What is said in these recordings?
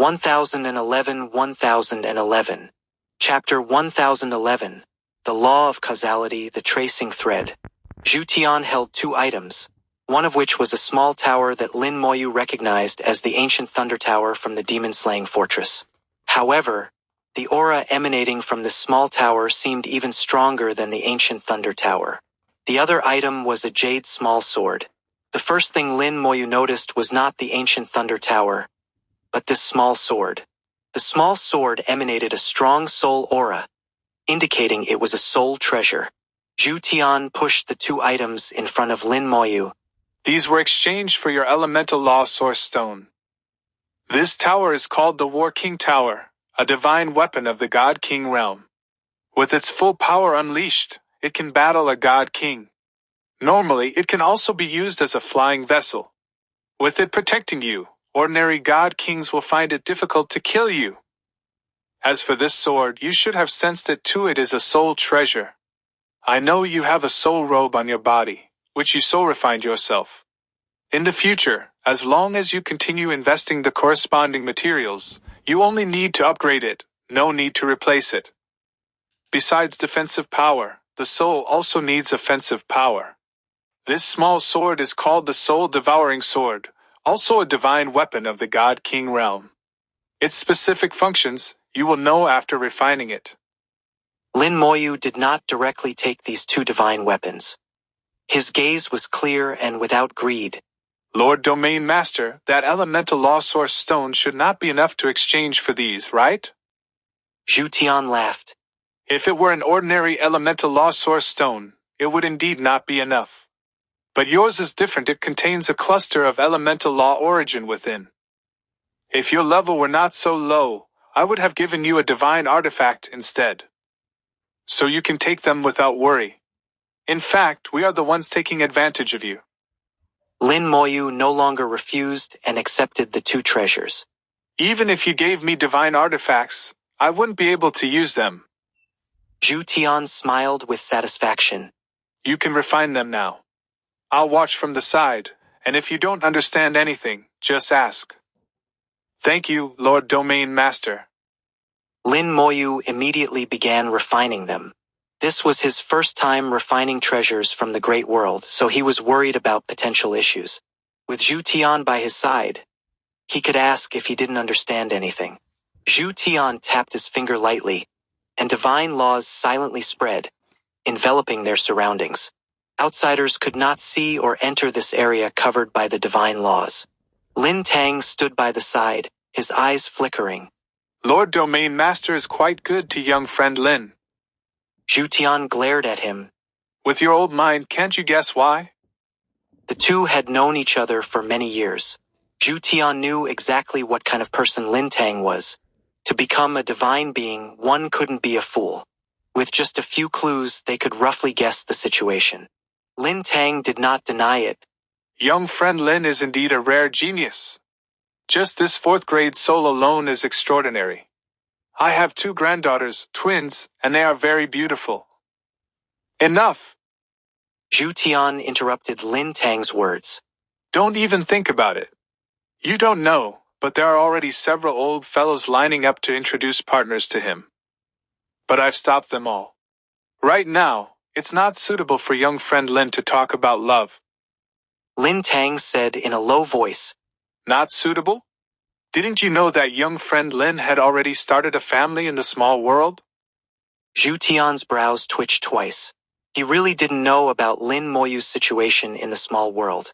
1011. Chapter 1011. The Law of Causality, the Tracing Thread. Zhu Tian held two items, one of which was a small tower that Lin Moyu recognized as the ancient Thunder Tower from the demon-slaying fortress. However, the aura emanating from this small tower seemed even stronger than the ancient Thunder Tower. The other item was a jade small sword. The first thing Lin Moyu noticed was not the ancient Thunder Tower, but this small sword. The small sword emanated a strong soul aura, indicating it was a soul treasure. Zhu Tian pushed the two items in front of Lin Moyu. These were exchanged for your elemental law source stone. This tower is called the War King Tower, a divine weapon of the God King realm. With its full power unleashed, it can battle a God King. Normally, it can also be used as a flying vessel. With it protecting you, ordinary God Kings will find it difficult to kill you. As for this sword, you should have sensed it too. It is a soul treasure. I know you have a soul robe on your body, which you so refined yourself. In the future, as long as you continue investing the corresponding materials, you only need to upgrade it, no need to replace it. Besides defensive power, the soul also needs offensive power. This small sword is called the Soul-Devouring Sword, also a divine weapon of the God King realm. Its specific functions, you will know after refining it. Lin Moyu did not directly take these two divine weapons. His gaze was clear and without greed. Lord Domain Master, that elemental law source stone should not be enough to exchange for these, right? Zhu Tian laughed. If it were an ordinary elemental law source stone, it would indeed not be enough. But yours is different. It contains a cluster of elemental law origin within. If your level were not so low, I would have given you a divine artifact instead. So you can take them without worry. In fact, we are the ones taking advantage of you. Lin Moyu no longer refused and accepted the two treasures. Even if you gave me divine artifacts, I wouldn't be able to use them. Zhu Tian smiled with satisfaction. You can refine them now. I'll watch from the side, and if you don't understand anything, just ask. Thank you, Lord Domain Master. Lin Moyu immediately began refining them. This was his first time refining treasures from the Great World, so he was worried about potential issues. With Zhu Tian by his side, he could ask if he didn't understand anything. Zhu Tian tapped his finger lightly, and divine laws silently spread, enveloping their surroundings. Outsiders could not see or enter this area covered by the divine laws. Lin Tang stood by the side, his eyes flickering. Lord Domain Master is quite good to young friend Lin. Zhu Tian glared at him. With your old mind, can't you guess why? The two had known each other for many years. Zhu Tian knew exactly what kind of person Lin Tang was. To become a divine being, one couldn't be a fool. With just a few clues, they could roughly guess the situation. Lin Tang did not deny it. Young friend Lin is indeed a rare genius. Just this 4th grade soul alone is extraordinary. I have 2 granddaughters, twins, and they are very beautiful. Enough! Zhu Tian interrupted Lin Tang's words. Don't even think about it. You don't know, but there are already several old fellows lining up to introduce partners to him. But I've stopped them all. Right now, it's not suitable for young friend Lin to talk about love. Lin Tang said in a low voice. Not suitable? Didn't you know that young friend Lin had already started a family in the small world? Zhu Tian's brows twitched twice. He really didn't know about Lin Moyu's situation in the small world.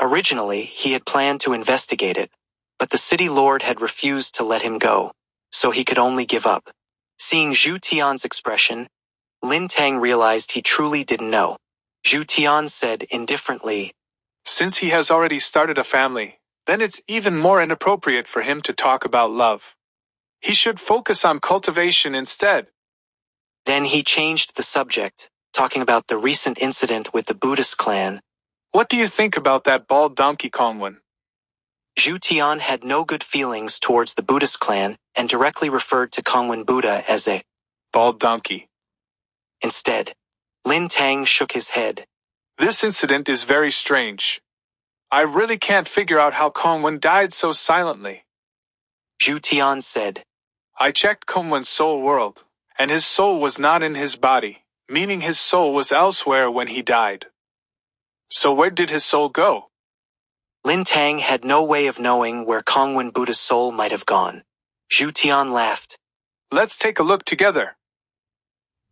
Originally, he had planned to investigate it, but the city lord had refused to let him go, so he could only give up. Seeing Zhu Tian's expression, Lin Tang realized he truly didn't know. Zhu Tian said indifferently, Since he has already started a family, then it's even more inappropriate for him to talk about love. He should focus on cultivation instead. Then he changed the subject, talking about the recent incident with the Buddhist clan. What do you think about that bald donkey Kongwen? Zhu Tian had no good feelings towards the Buddhist clan and directly referred to Kongwen Buddha as a bald donkey. Instead, Lin Tang shook his head. This incident is very strange. I really can't figure out how Kongwen died so silently. Zhu Tian said. I checked Kongwen's soul world, and his soul was not in his body, meaning his soul was elsewhere when he died. So where did his soul go? Lin Tang had no way of knowing where Kongwen Buddha's soul might have gone. Zhu Tian laughed. Let's take a look together.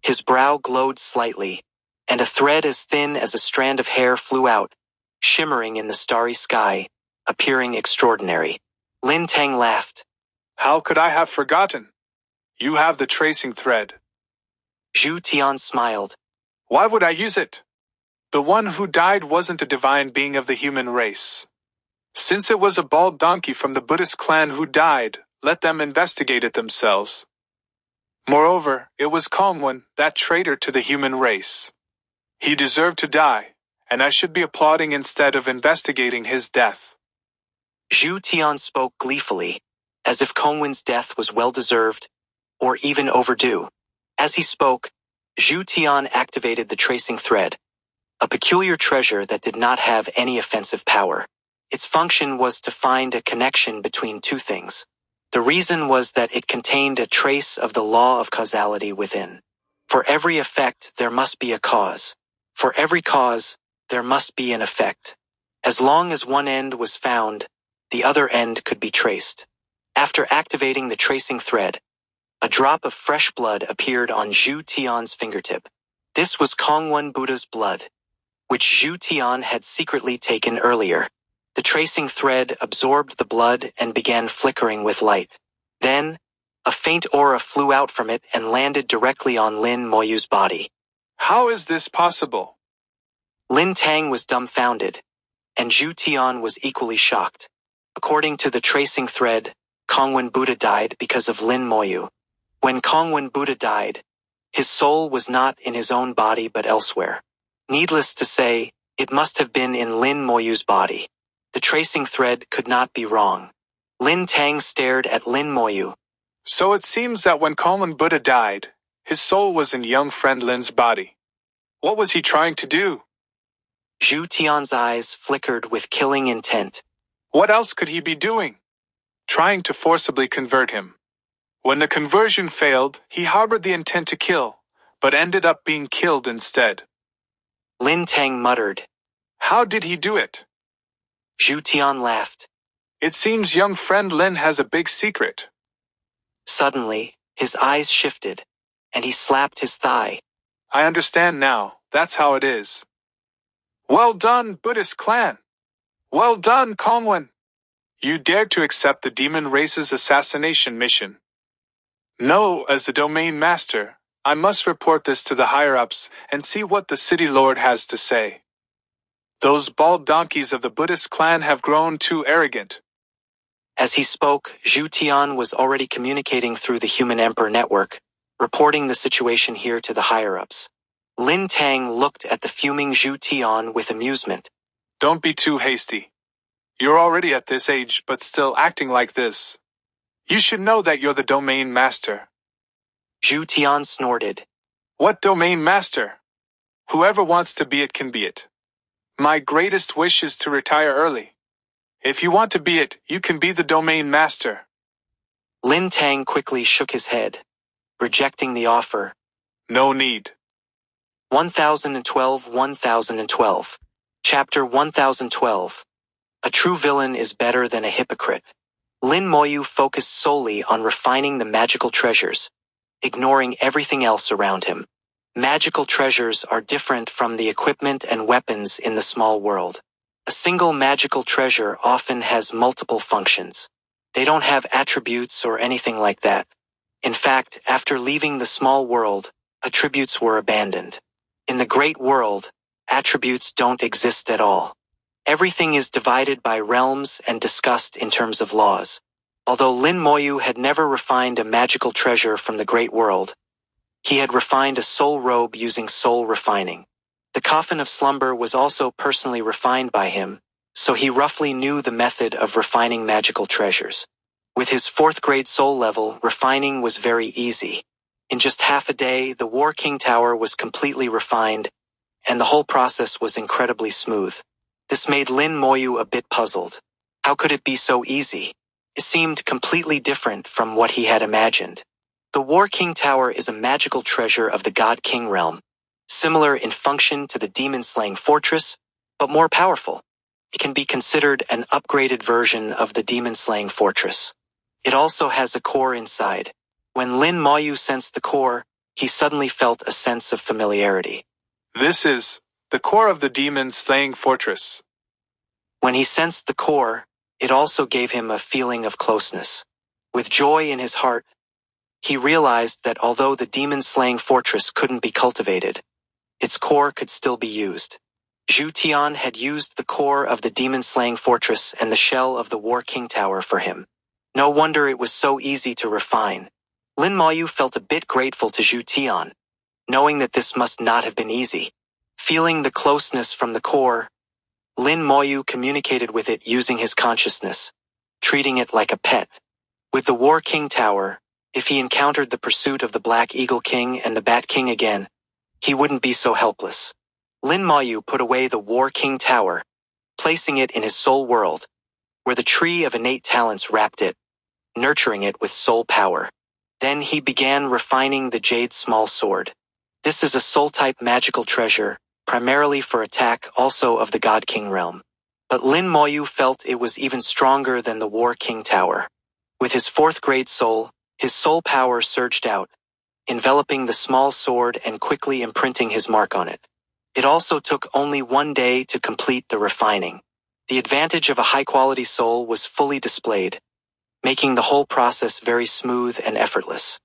His brow glowed slightly, and a thread as thin as a strand of hair flew out, shimmering in the starry sky, appearing extraordinary. Lin Tang laughed. How could I have forgotten? You have the tracing thread. Zhu Tian smiled. Why would I use it? The one who died wasn't a divine being of the human race. Since it was a bald donkey from the Buddhist clan who died, let them investigate it themselves. Moreover, it was Kongwen, that traitor to the human race. He deserved to die, and I should be applauding instead of investigating his death. Zhu Tian spoke gleefully, as if Kongwen's death was well-deserved, or even overdue. As he spoke, Zhu Tian activated the tracing thread, a peculiar treasure that did not have any offensive power. Its function was to find a connection between two things. The reason was that it contained a trace of the law of causality within. For every effect, there must be a cause. For every cause, there must be an effect. As long as one end was found, the other end could be traced. After activating the tracing thread, a drop of fresh blood appeared on Zhu Tian's fingertip. This was Kongwen Buddha's blood, which Zhu Tian had secretly taken earlier. The tracing thread absorbed the blood and began flickering with light. Then, a faint aura flew out from it and landed directly on Lin Moyu's body. How is this possible? Lin Tang was dumbfounded, and Zhu Tian was equally shocked. According to the tracing thread, Kongwen Buddha died because of Lin Moyu. When Kongwen Buddha died, his soul was not in his own body but elsewhere. Needless to say, it must have been in Lin Moyu's body. The tracing thread could not be wrong. Lin Tang stared at Lin Moyu. So it seems that when Kongwen Buddha died, his soul was in young friend Lin's body. What was he trying to do? Zhu Tian's eyes flickered with killing intent. What else could he be doing? Trying to forcibly convert him. When the conversion failed, he harbored the intent to kill, but ended up being killed instead. Lin Tang muttered. How did he do it? Zhu Tian laughed. It seems young friend Lin has a big secret. Suddenly, his eyes shifted, and he slapped his thigh. I understand now. That's how it is. Well done, Buddhist clan. Well done, Kongwen. You dared to accept the demon race's assassination mission. No, as the domain master, I must report this to the higher-ups and see what the city lord has to say. Those bald donkeys of the Buddhist clan have grown too arrogant. As he spoke, Zhu Tian was already communicating through the Human Emperor network, reporting the situation here to the higher-ups. Lin Tang looked at the fuming Zhu Tian with amusement. Don't be too hasty. You're already at this age but still acting like this. You should know that you're the domain master. Zhu Tian snorted. What domain master? Whoever wants to be it can be it. My greatest wish is to retire early. If you want to be it, you can be the domain master. Lin Tang quickly shook his head, rejecting the offer. No need. 1012 Chapter 1012. A true villain is better than a hypocrite. Lin Moyu focused solely on refining the magical treasures, ignoring everything else around him. Magical treasures are different from the equipment and weapons in the small world. A single magical treasure often has multiple functions. They don't have attributes or anything like that. In fact, after leaving the small world, attributes were abandoned. In the great world, attributes don't exist at all. Everything is divided by realms and discussed in terms of laws. Although Lin Moyu had never refined a magical treasure from the great world, he had refined a soul robe using soul refining. The coffin of slumber was also personally refined by him, so he roughly knew the method of refining magical treasures. With his 4th grade soul level, refining was very easy. In just half a day, the War King Tower was completely refined, and the whole process was incredibly smooth. This made Lin Moyu a bit puzzled. How could it be so easy? It seemed completely different from what he had imagined. The War King Tower is a magical treasure of the God King realm, similar in function to the demon-slaying fortress, but more powerful. It can be considered an upgraded version of the demon-slaying fortress. It also has a core inside. When Lin Moyu sensed the core, he suddenly felt a sense of familiarity. This is the core of the demon-slaying fortress. When he sensed the core, it also gave him a feeling of closeness. With joy in his heart, he realized that although the demon-slaying fortress couldn't be cultivated, its core could still be used. Zhu Tian had used the core of the demon-slaying fortress and the shell of the War King Tower for him. No wonder it was so easy to refine. Lin Moyu felt a bit grateful to Zhu Tian, knowing that this must not have been easy. Feeling the closeness from the core, Lin Moyu communicated with it using his consciousness, treating it like a pet. With the War King Tower, if he encountered the pursuit of the Black Eagle King and the Bat King again, he wouldn't be so helpless. Lin Moyu put away the War King Tower, placing it in his soul world, where the tree of innate talents wrapped it, nurturing it with soul power. Then he began refining the Jade Small Sword. This is a soul-type magical treasure, primarily for attack also of the God King realm. But Lin Moyu felt it was even stronger than the War King Tower. With his 4th grade soul, his soul power surged out, enveloping the small sword and quickly imprinting his mark on it. It also took only 1 day to complete the refining. The advantage of a high-quality soul was fully displayed, making the whole process very smooth and effortless.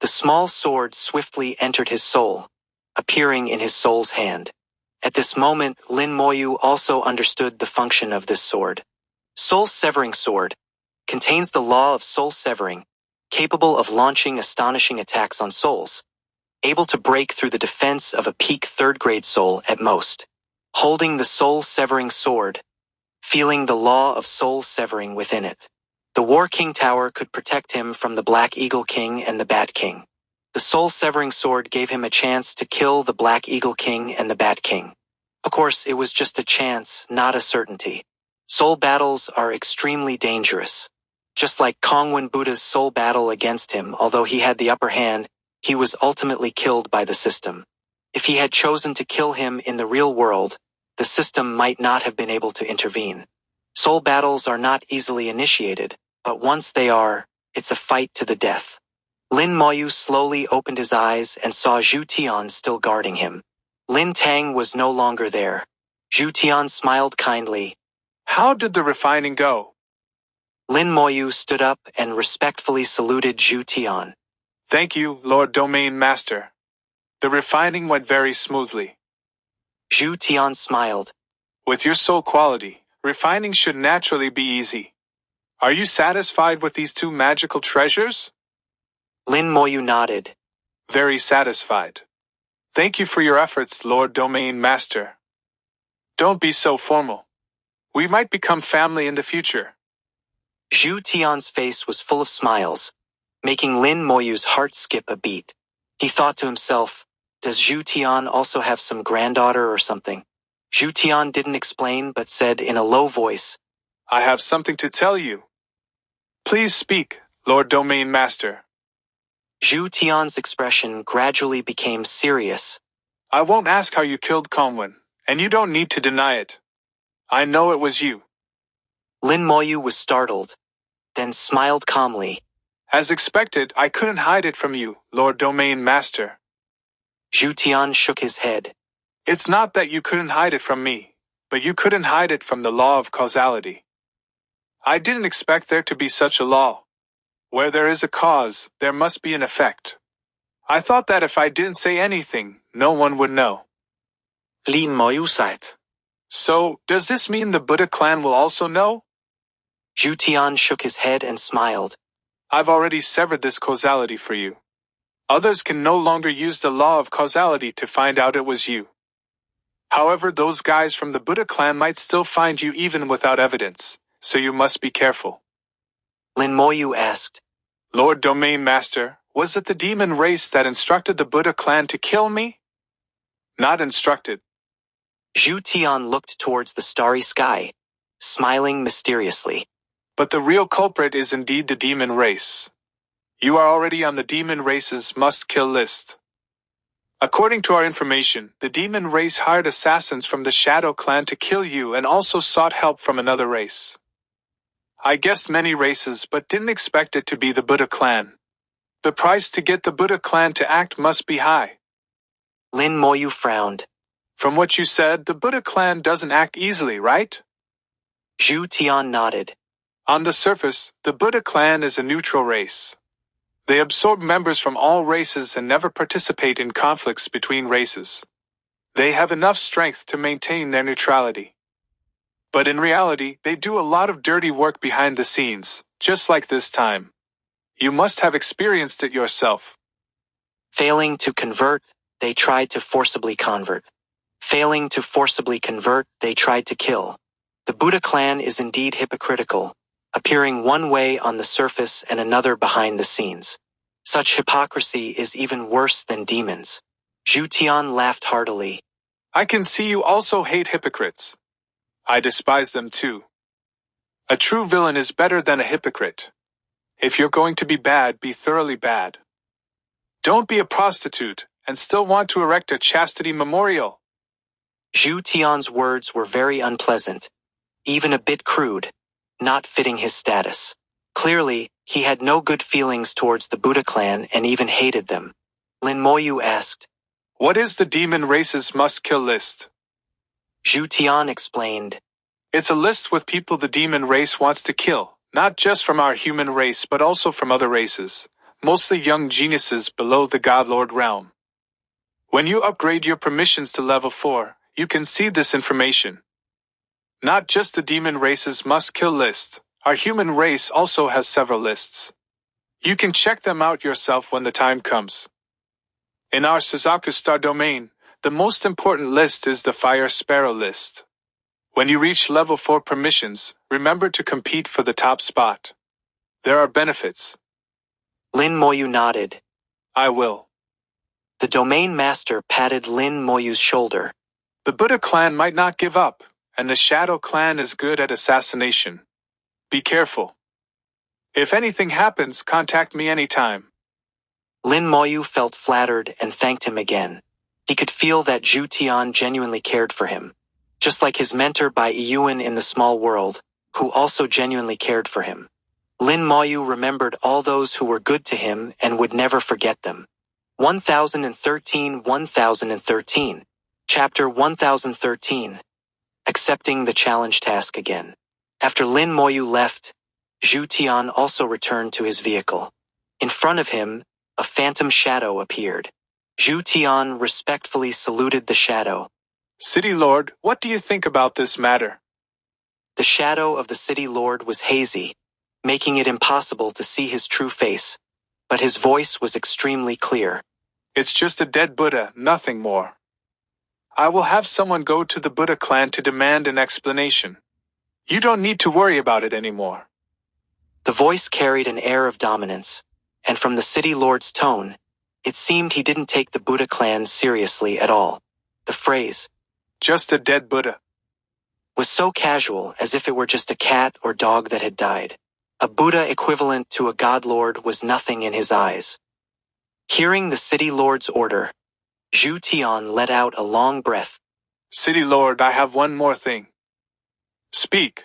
The small sword swiftly entered his soul, appearing in his soul's hand. At this moment, Lin Moyu also understood the function of this sword. Soul-severing sword contains the law of soul severing, capable of launching astonishing attacks on souls, able to break through the defense of a peak 3rd grade soul at most. Holding the soul-severing sword, feeling the law of soul severing within it, the War King Tower could protect him from the Black Eagle King and the Bat King. The soul-severing sword gave him a chance to kill the Black Eagle King and the Bat King. Of course, it was just a chance, not a certainty. Soul battles are extremely dangerous. Just like Kongwen Buddha's soul battle against him, although he had the upper hand, he was ultimately killed by the system. If he had chosen to kill him in the real world, the system might not have been able to intervene. Soul battles are not easily initiated, but once they are, it's a fight to the death. Lin Moyu slowly opened his eyes and saw Zhu Tian still guarding him. Lin Tang was no longer there. Zhu Tian smiled kindly. How did the refining go? Lin Moyu stood up and respectfully saluted Zhu Tian. Thank you, Lord Domain Master. The refining went very smoothly. Zhu Tian smiled. With your soul quality, refining should naturally be easy. Are you satisfied with these 2 magical treasures? Lin Moyu nodded. Very satisfied. Thank you for your efforts, Lord Domain Master. Don't be so formal. We might become family in the future. Zhu Tian's face was full of smiles, making Lin Moyu's heart skip a beat. He thought to himself, does Zhu Tian also have some granddaughter or something? Zhu Tian didn't explain but said in a low voice, I have something to tell you. Please speak, Lord Domain Master. Zhu Tian's expression gradually became serious. I won't ask how you killed Kongwen, and you don't need to deny it. I know it was you. Lin Moyu was startled, then smiled calmly. As expected, I couldn't hide it from you, Lord Domain Master. Zhu Tian shook his head. It's not that you couldn't hide it from me, but you couldn't hide it from the law of causality. I didn't expect there to be such a law. Where there is a cause, there must be an effect. I thought that if I didn't say anything, no one would know. Lin Moyu sighed. So, does this mean the Buddha clan will also know? Zhu Tian shook his head and smiled. I've already severed this causality for you. Others can no longer use the law of causality to find out it was you. However, those guys from the Buddha clan might still find you even without evidence, so you must be careful. Lin Moyu asked, Lord Domain Master, was it the demon race that instructed the Buddha clan to kill me? Not instructed. Zhu Tian looked towards the starry sky, smiling mysteriously. But the real culprit is indeed the demon race. You are already on the demon race's must-kill list. According to our information, the demon race hired assassins from the Shadow Clan to kill you and also sought help from another race. I guessed many races but didn't expect it to be the Buddha clan. The price to get the Buddha clan to act must be high. Lin Moyu frowned. From what you said, the Buddha clan doesn't act easily, right? Zhu Tian nodded. On the surface, the Buddha clan is a neutral race. They absorb members from all races and never participate in conflicts between races. They have enough strength to maintain their neutrality. But in reality, they do a lot of dirty work behind the scenes, just like this time. You must have experienced it yourself. Failing to convert, they tried to forcibly convert. Failing to forcibly convert, they tried to kill. The Buddha clan is indeed hypocritical, appearing one way on the surface and another behind the scenes. Such hypocrisy is even worse than demons. Zhu Tian laughed heartily. I can see you also hate hypocrites. I despise them too. A true villain is better than a hypocrite. If you're going to be bad, be thoroughly bad. Don't be a prostitute and still want to erect a chastity memorial. Zhu Tian's words were very unpleasant, even a bit crude, not fitting his status. Clearly, he had no good feelings towards the Buddha clan and even hated them. Lin Moyu asked, What is the demon race's must-kill list? Zhu Tian explained, It's a list with people the demon race wants to kill, not just from our human race but also from other races, mostly young geniuses below the Godlord realm. When you upgrade your permissions to level 4, you can see this information. Not just the demon race's must-kill list, our human race also has several lists. You can check them out yourself when the time comes. In our Suzaku Star domain, the most important list is the Fire Sparrow list. When you reach level 4 permissions, remember to compete for the top spot. There are benefits. Lin Moyu nodded. I will. The domain master patted Lin Moyu's shoulder. The Buddha clan might not give up, and the Shadow clan is good at assassination. Be careful. If anything happens, contact me anytime. Lin Moyu felt flattered and thanked him again. He could feel that Zhu Tian genuinely cared for him, just like his mentor Bai Yuan in the small world, who also genuinely cared for him. Lin Moyu remembered all those who were good to him and would never forget them. 1013 Chapter 1013 Accepting the challenge task again. After Lin Moyu left, Zhu Tian also returned to his vehicle. In front of him, a phantom shadow appeared. Zhu Tian respectfully saluted the shadow. City Lord, what do you think about this matter? The shadow of the city lord was hazy, making it impossible to see his true face, but his voice was extremely clear. It's just a dead Buddha, nothing more. I will have someone go to the Buddha clan to demand an explanation. You don't need to worry about it anymore. The voice carried an air of dominance, and from the city lord's tone, it seemed he didn't take the Buddha clan seriously at all. The phrase, just a dead Buddha, was so casual as if it were just a cat or dog that had died. A Buddha equivalent to a godlord was nothing in his eyes. Hearing the city lord's order, Zhu Tian let out a long breath. City Lord, I have one more thing. Speak.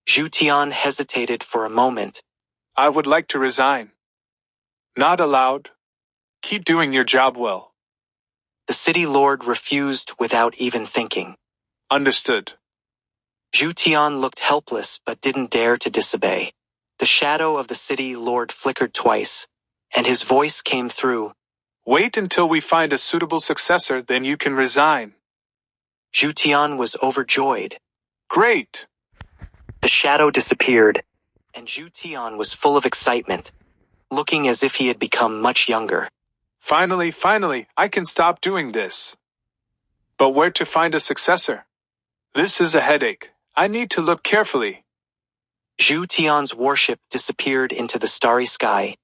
Zhu Tian hesitated for a moment. I would like to resign. Not allowed. Keep doing your job well. The city lord refused without even thinking. Understood. Zhu Tian looked helpless but didn't dare to disobey. The shadow of the city lord flickered twice, and his voice came through. Wait until we find a suitable successor, then you can resign. Zhu Tian was overjoyed. Great! The shadow disappeared, and Zhu Tian was full of excitement, looking as if he had become much younger. Finally, I can stop doing this. But where to find a successor? This is a headache. I need to look carefully. Zhu Tian's warship disappeared into the starry sky,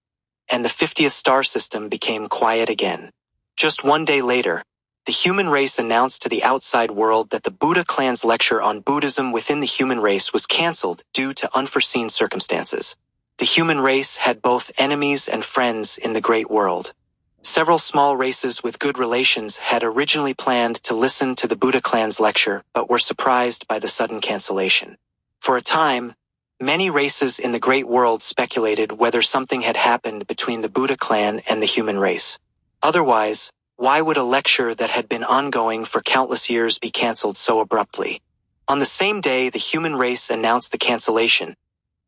and the 50th star system became quiet again. Just one day later, The human race announced to the outside world that the Buddha clan's lecture on Buddhism within the human race was cancelled due to unforeseen circumstances. The human race had both enemies and friends in the great world. Several small races with good relations had originally planned to listen to the Buddha clan's lecture but were surprised by the sudden cancellation. For a time, many races in the great world speculated whether something had happened between the Buddha clan and the human race. Otherwise, why would a lecture that had been ongoing for countless years be cancelled so abruptly? On the same day the human race announced the cancellation,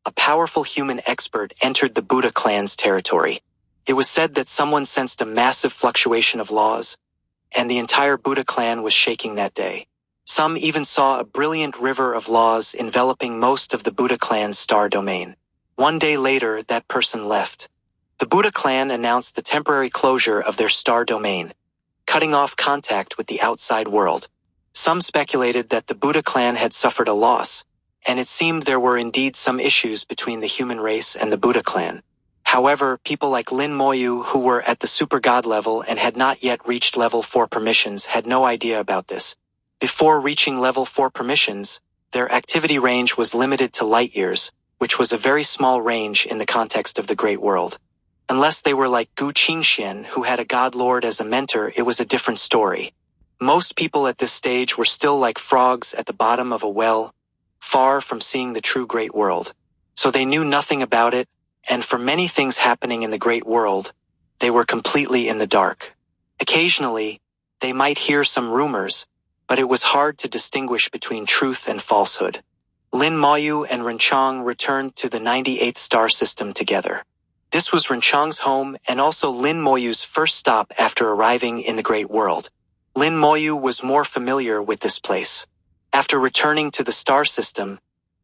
a powerful human expert entered the Buddha clan's territory. It was said that someone sensed a massive fluctuation of laws, and the entire Buddha clan was shaking that day. Some even saw a brilliant river of laws enveloping most of the Buddha clan's star domain. One day later, that person left. The Buddha clan announced the temporary closure of their star domain, cutting off contact with the outside world. Some speculated that the Buddha clan had suffered a loss, and it seemed there were indeed some issues between the human race and the Buddha clan. However, people like Lin Moyu, who were at the super god level and had not yet reached level 4 permissions, had no idea about this. Before reaching level 4 permissions, their activity range was limited to light years, which was a very small range in the context of the great world. Unless they were like Gu Qingxian, who had a god lord as a mentor, it was a different story. Most people at this stage were still like frogs at the bottom of a well, far from seeing the true great world. So they knew nothing about it, and for many things happening in the great world, they were completely in the dark. Occasionally, they might hear some rumors, but it was hard to distinguish between truth and falsehood. Lin Moyu and Renchang returned to the 98th star system together. This was Renchang's home and also Lin Moyu's first stop after arriving in the great world. Lin Moyu was more familiar with this place. After returning to the star system,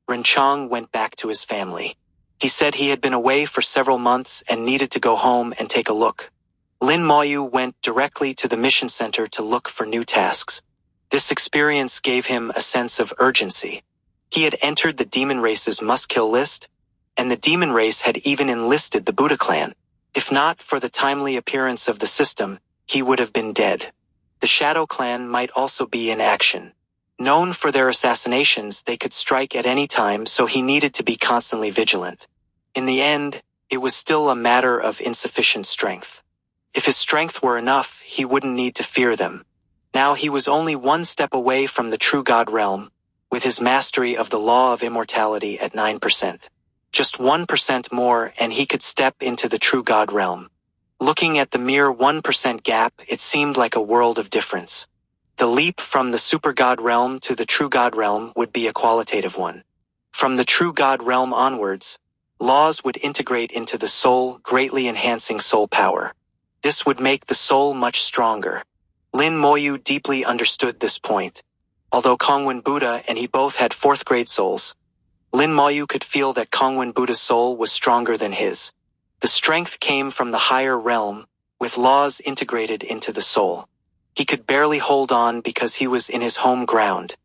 Renchang went back to his family. He said he had been away for several months and needed to go home and take a look. Lin Moyu went directly to the mission center to look for new tasks. This experience gave him a sense of urgency. He had entered the demon race's must-kill list, and the demon race had even enlisted the Buddha clan. If not for the timely appearance of the system, he would have been dead. The Shadow clan might also be in action. Known for their assassinations, they could strike at any time, so he needed to be constantly vigilant. In the end, it was still a matter of insufficient strength. If his strength were enough, he wouldn't need to fear them. Now he was only one step away from the true God realm, with his mastery of the law of immortality at 9%. Just 1% more and he could step into the true God realm. Looking at the mere 1% gap, it seemed like a world of difference. The leap from the super God realm to the true God realm would be a qualitative one. From the true God realm onwards, laws would integrate into the soul, greatly enhancing soul power. This would make the soul much stronger. Lin Moyu deeply understood this point. Although Kongwen Buddha and he both had 4th grade souls, Lin Moyu could feel that Kongwen Buddha's soul was stronger than his. The strength came from the higher realm, with laws integrated into the soul. He could barely hold on because he was in his home ground.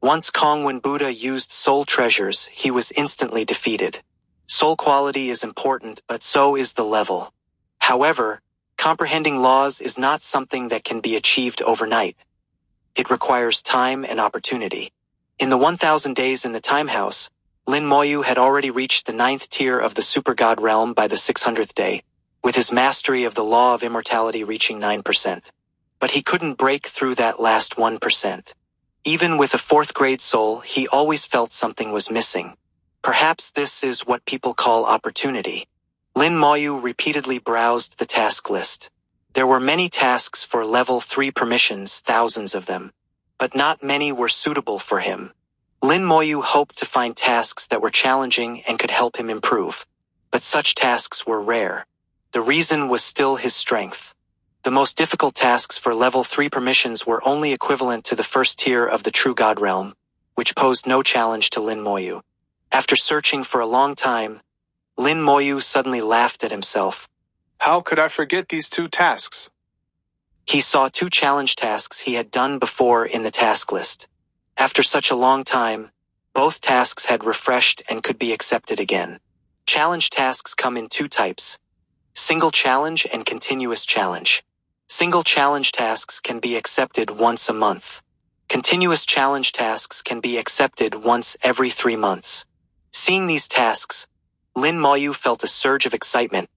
Once Kongwen Buddha used soul treasures, he was instantly defeated. Soul quality is important, but so is the level. However, comprehending laws is not something that can be achieved overnight. It requires time and opportunity. In the 1000 days in the time house, Lin Moyu had already reached the 9th tier of the super god realm by the 600th day, with his mastery of the law of immortality reaching 9%. But he couldn't break through that last 1%. Even with a 4th grade soul, he always felt something was missing. Perhaps this is what people call opportunity. Lin Moyu repeatedly browsed the task list. There were many tasks for level 3 permissions, thousands of them, but not many were suitable for him. Lin Moyu hoped to find tasks that were challenging and could help him improve, but such tasks were rare. The reason was still his strength. The most difficult tasks for level 3 permissions were only equivalent to the 1st tier of the true God realm, which posed no challenge to Lin Moyu. After searching for a long time, Lin Moyu suddenly laughed at himself. How could I forget these 2 tasks? He saw 2 challenge tasks he had done before in the task list. After such a long time, both tasks had refreshed and could be accepted again. Challenge tasks come in 2 types: single challenge and continuous challenge. Single challenge tasks can be accepted once a month. Continuous challenge tasks can be accepted once every 3 months. Seeing these tasks, Lin Moyu felt a surge of excitement,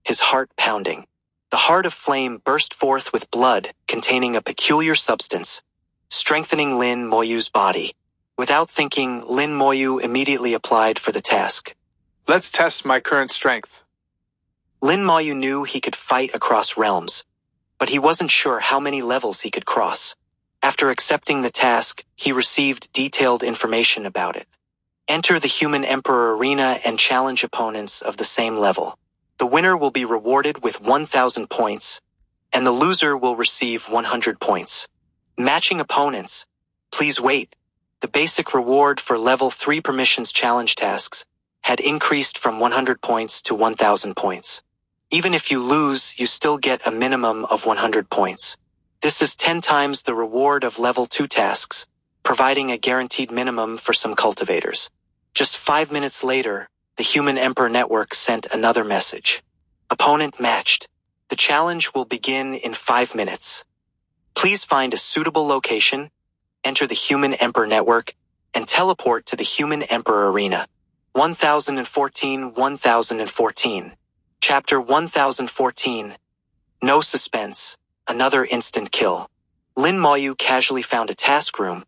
his heart pounding. The heart of flame burst forth with blood containing a peculiar substance, strengthening Lin Moyu's body. Without thinking, Lin Moyu immediately applied for the task. Let's test my current strength. Lin Moyu knew he could fight across realms, but he wasn't sure how many levels he could cross. After accepting the task, he received detailed information about it. Enter the Human Emperor Arena and challenge opponents of the same level. The winner will be rewarded with 1,000 points, and the loser will receive 100 points. Matching opponents. Please wait. The basic reward for level 3 permissions challenge tasks had increased from 100 points to 1,000 points. Even if you lose, you still get a minimum of 100 points. This is 10 times the reward of level 2 tasks, providing a guaranteed minimum for some cultivators. Just 5 minutes later, the Human Emperor Network sent another message. Opponent matched. The challenge will begin in 5 minutes. Please find a suitable location, enter the Human Emperor Network, and teleport to the Human Emperor Arena. 1014. Chapter 1014. No suspense. Another instant kill. Lin Moyu casually found a task room,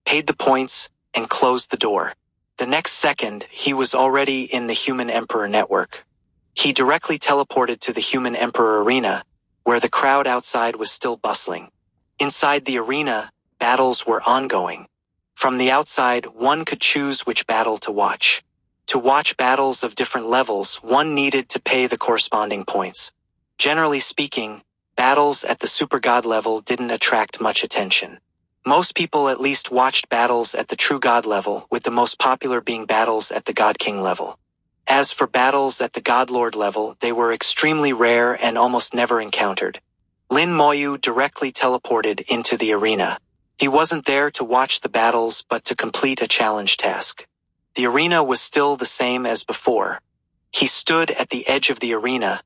paid the points, and closed the door. The next second, he was already in the Human Emperor Network. He directly teleported to the Human Emperor Arena, where the crowd outside was still bustling. Inside the arena, battles were ongoing. From the outside, one could choose which battle to watch. To watch battles of different levels, one needed to pay the corresponding points. Generally speaking, battles at the Super God level didn't attract much attention. Most people at least watched battles at the True God level, with the most popular being battles at the God King level. As for battles at the God Lord level, they were extremely rare and almost never encountered. Lin Moyu directly teleported into the arena. He wasn't there to watch the battles but to complete a challenge task. The arena was still the same as before. He stood at the edge of the arena,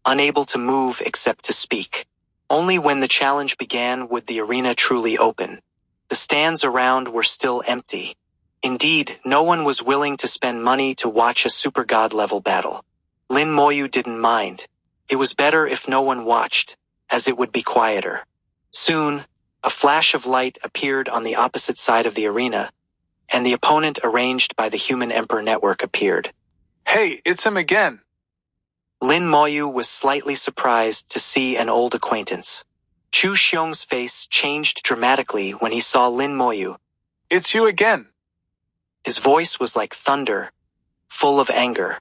unable to move except to speak. Only when the challenge began would the arena truly open. The stands around were still empty. Indeed, no one was willing to spend money to watch a Super God level battle. Lin Moyu didn't mind. It was better if no one watched, as it would be quieter. Soon, a flash of light appeared on the opposite side of the arena, and the opponent arranged by the Human Emperor Network appeared. Hey, it's him again. Lin Moyu was slightly surprised to see an old acquaintance. Chu Xiong's face changed dramatically when he saw Lin Moyu. It's you again. His voice was like thunder, full of anger.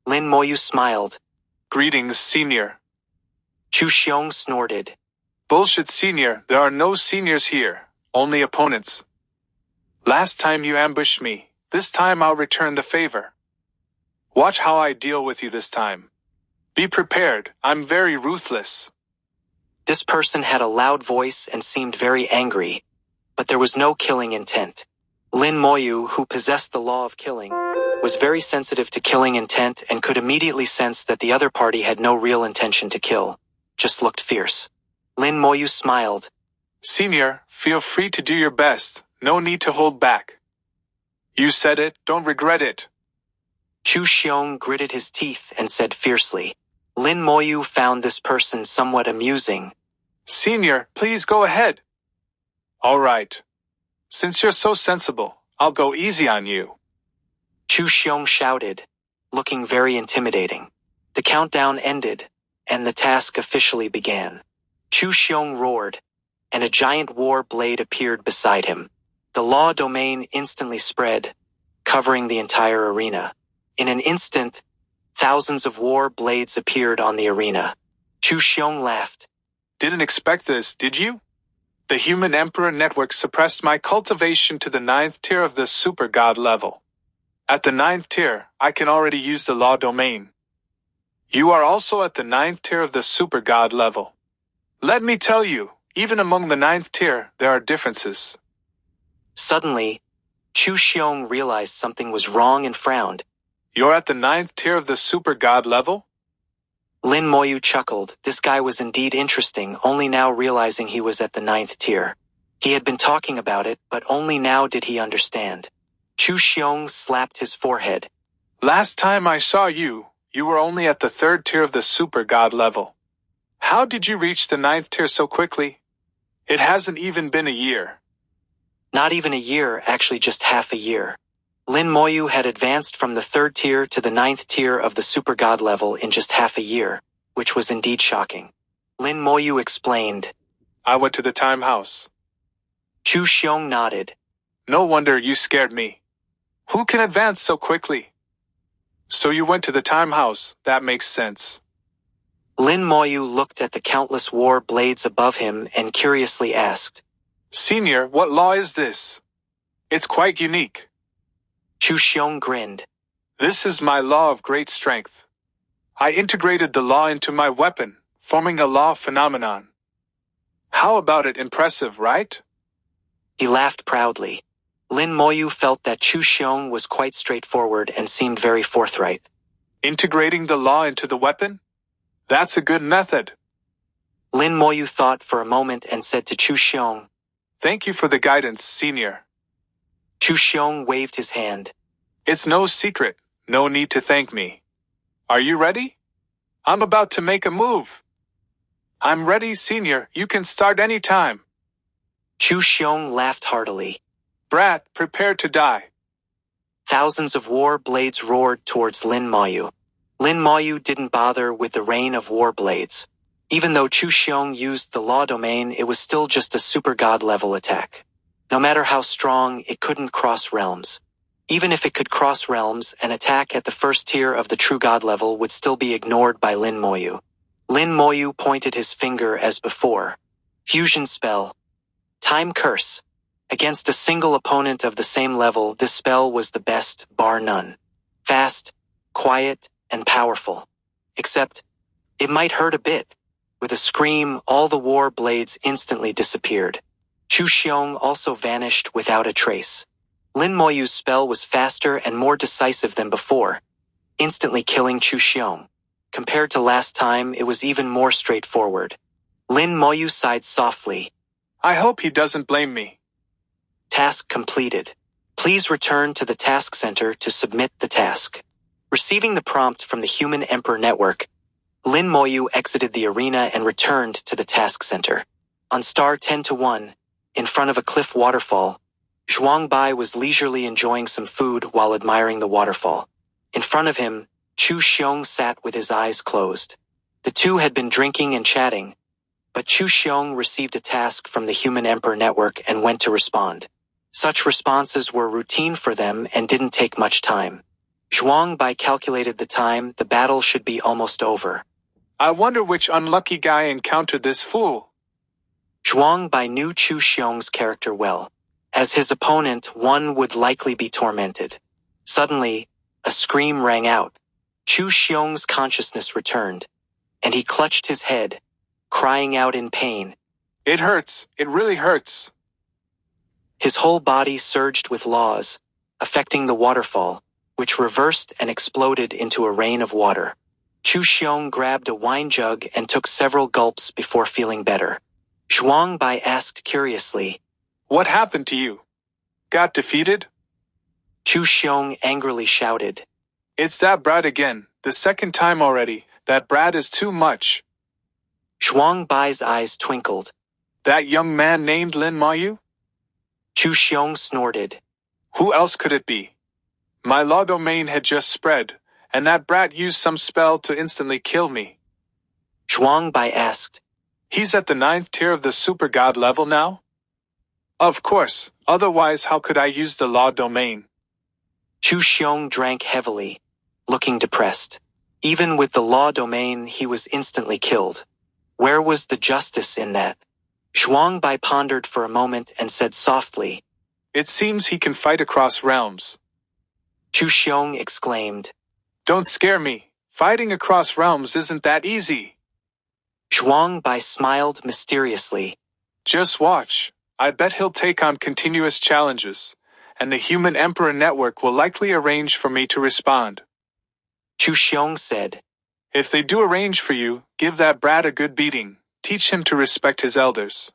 Lin Moyu smiled. Greetings, senior. Chu Xiong snorted. Bullshit, senior. There are no seniors here, only opponents. Last time you ambushed me, this time I'll return the favor. Watch how I deal with you this time. Be prepared, I'm very ruthless. This person had a loud voice and seemed very angry, but there was no killing intent. Lin Moyu, who possessed the law of killing, was very sensitive to killing intent and could immediately sense that the other party had no real intention to kill, just looked fierce. Lin Moyu smiled. Senior, feel free to do your best, no need to hold back. You said it, don't regret it. Chu Xiong gritted his teeth and said fiercely. Lin Moyu found this person somewhat amusing. Senior, please go ahead. All right. Since you're so sensible, I'll go easy on you. Chu Xiong shouted, looking very intimidating. The countdown ended, and the task officially began. Chu Xiong roared, and a giant war blade appeared beside him. The law domain instantly spread, covering the entire arena. In an instant, thousands of war blades appeared on the arena. Chu Xiong laughed. Didn't expect this, did you? The Human Emperor Network suppressed my cultivation to the 9th tier of the Super God level. At the 9th tier, I can already use the law domain. You are also at the 9th tier of the Super God level. Let me tell you, even among the 9th tier, there are differences. Suddenly, Chu Xiong realized something was wrong and frowned. You're at the 9th tier of the Super God level? Lin Lin Moyu chuckled. This guy was indeed interesting, only now realizing he was at the 9th tier. He had been talking about it, but only now did he understand. Chu Xiong slapped his forehead. Last time I saw you, you were only at the 3rd tier of the super god level. How did you reach the 9th tier so quickly? It hasn't even been a year. Not even a year, actually just half a year. Lin Moyu had advanced from the 3rd tier to the 9th tier of the super god level in just half a year, which was indeed shocking. Lin Moyu explained. I went to the time house. Chu Xiong nodded. No wonder you scared me. Who can advance so quickly? So you went to the time house, that makes sense. Lin Moyu looked at the countless war blades above him and curiously asked. Senior, what law is this? It's quite unique. Chu Xiong grinned. This is my law of great strength. I integrated the law into my weapon, forming a law phenomenon. How about it impressive, right? He laughed proudly. Lin Moyu felt that Chu Xiong was quite straightforward and seemed very forthright. Integrating the law into the weapon? That's a good method. Lin Moyu thought for a moment and said to Chu Xiong. Thank you for the guidance, Senior. Chu Xiong waved his hand. It's no secret, no need to thank me. Are you ready? I'm about to make a move. I'm ready, Senior, you can start any time. Chu Xiong laughed heartily. Brat, prepare to die. Thousands of war blades roared towards Lin Moyu. Lin Moyu didn't bother with the rain of war blades. Even though Chu Xiong used the law domain, it was still just a super god level attack. No matter how strong, it couldn't cross realms. Even if it could cross realms, an attack at the 1st tier of the true god level would still be ignored by Lin Moyu. Lin Moyu pointed his finger as before. Fusion spell. Time curse. Against a single opponent of the same level, this spell was the best, bar none. Fast, quiet, and powerful. Except, it might hurt a bit. With a scream, all the war blades instantly disappeared. Chu Xiong also vanished without a trace. Lin Moyu's spell was faster and more decisive than before, instantly killing Chu Xiong. Compared to last time, it was even more straightforward. Lin Moyu sighed softly. I hope he doesn't blame me. Task completed. Please return to the task center to submit the task. Receiving the prompt from the Human Emperor Network, Lin Moyu exited the arena and returned to the task center. On star 10-1, in front of a cliff waterfall, Zhuang Bai was leisurely enjoying some food while admiring the waterfall. In front of him, Chu Xiong sat with his eyes closed. The two had been drinking and chatting, but Chu Xiong received a task from the Human Emperor Network and went to respond. Such responses were routine for them and didn't take much time. Zhuang Bai calculated the time. The battle should be almost over. I wonder which unlucky guy encountered this fool. Zhuang Bai knew Chu Xiong's character well. As his opponent, one would likely be tormented. Suddenly, a scream rang out. Chu Xiong's consciousness returned, and he clutched his head, crying out in pain. It hurts. It really hurts. His whole body surged with laws, affecting the waterfall, which reversed and exploded into a rain of water. Chu Xiong grabbed a wine jug and took several gulps before feeling better. Zhuang Bai asked curiously, What happened to you? Got defeated? Chu Xiong angrily shouted. It's that brat again, the second time already. That brat is too much. Zhuang Bai's eyes twinkled. That young man named Lin Moyu? Chu Xiong snorted. Who else could it be? My law domain had just spread, and that brat used some spell to instantly kill me. Zhuang Bai asked. He's at the 9th tier of the super god level now? Of course, otherwise how could I use the law domain? Chu Xiong drank heavily, looking depressed. Even with the law domain, he was instantly killed. Where was the justice in that? Zhuang Bai pondered for a moment and said softly, It seems he can fight across realms. Chu Xiong exclaimed. Don't scare me. Fighting across realms isn't that easy. Zhuang Bai smiled mysteriously. Just watch. I bet he'll take on continuous challenges, and the Human Emperor Network will likely arrange for me to respond. Chu Xiong said. If they do arrange for you, give that brat a good beating. Teach him to respect his elders.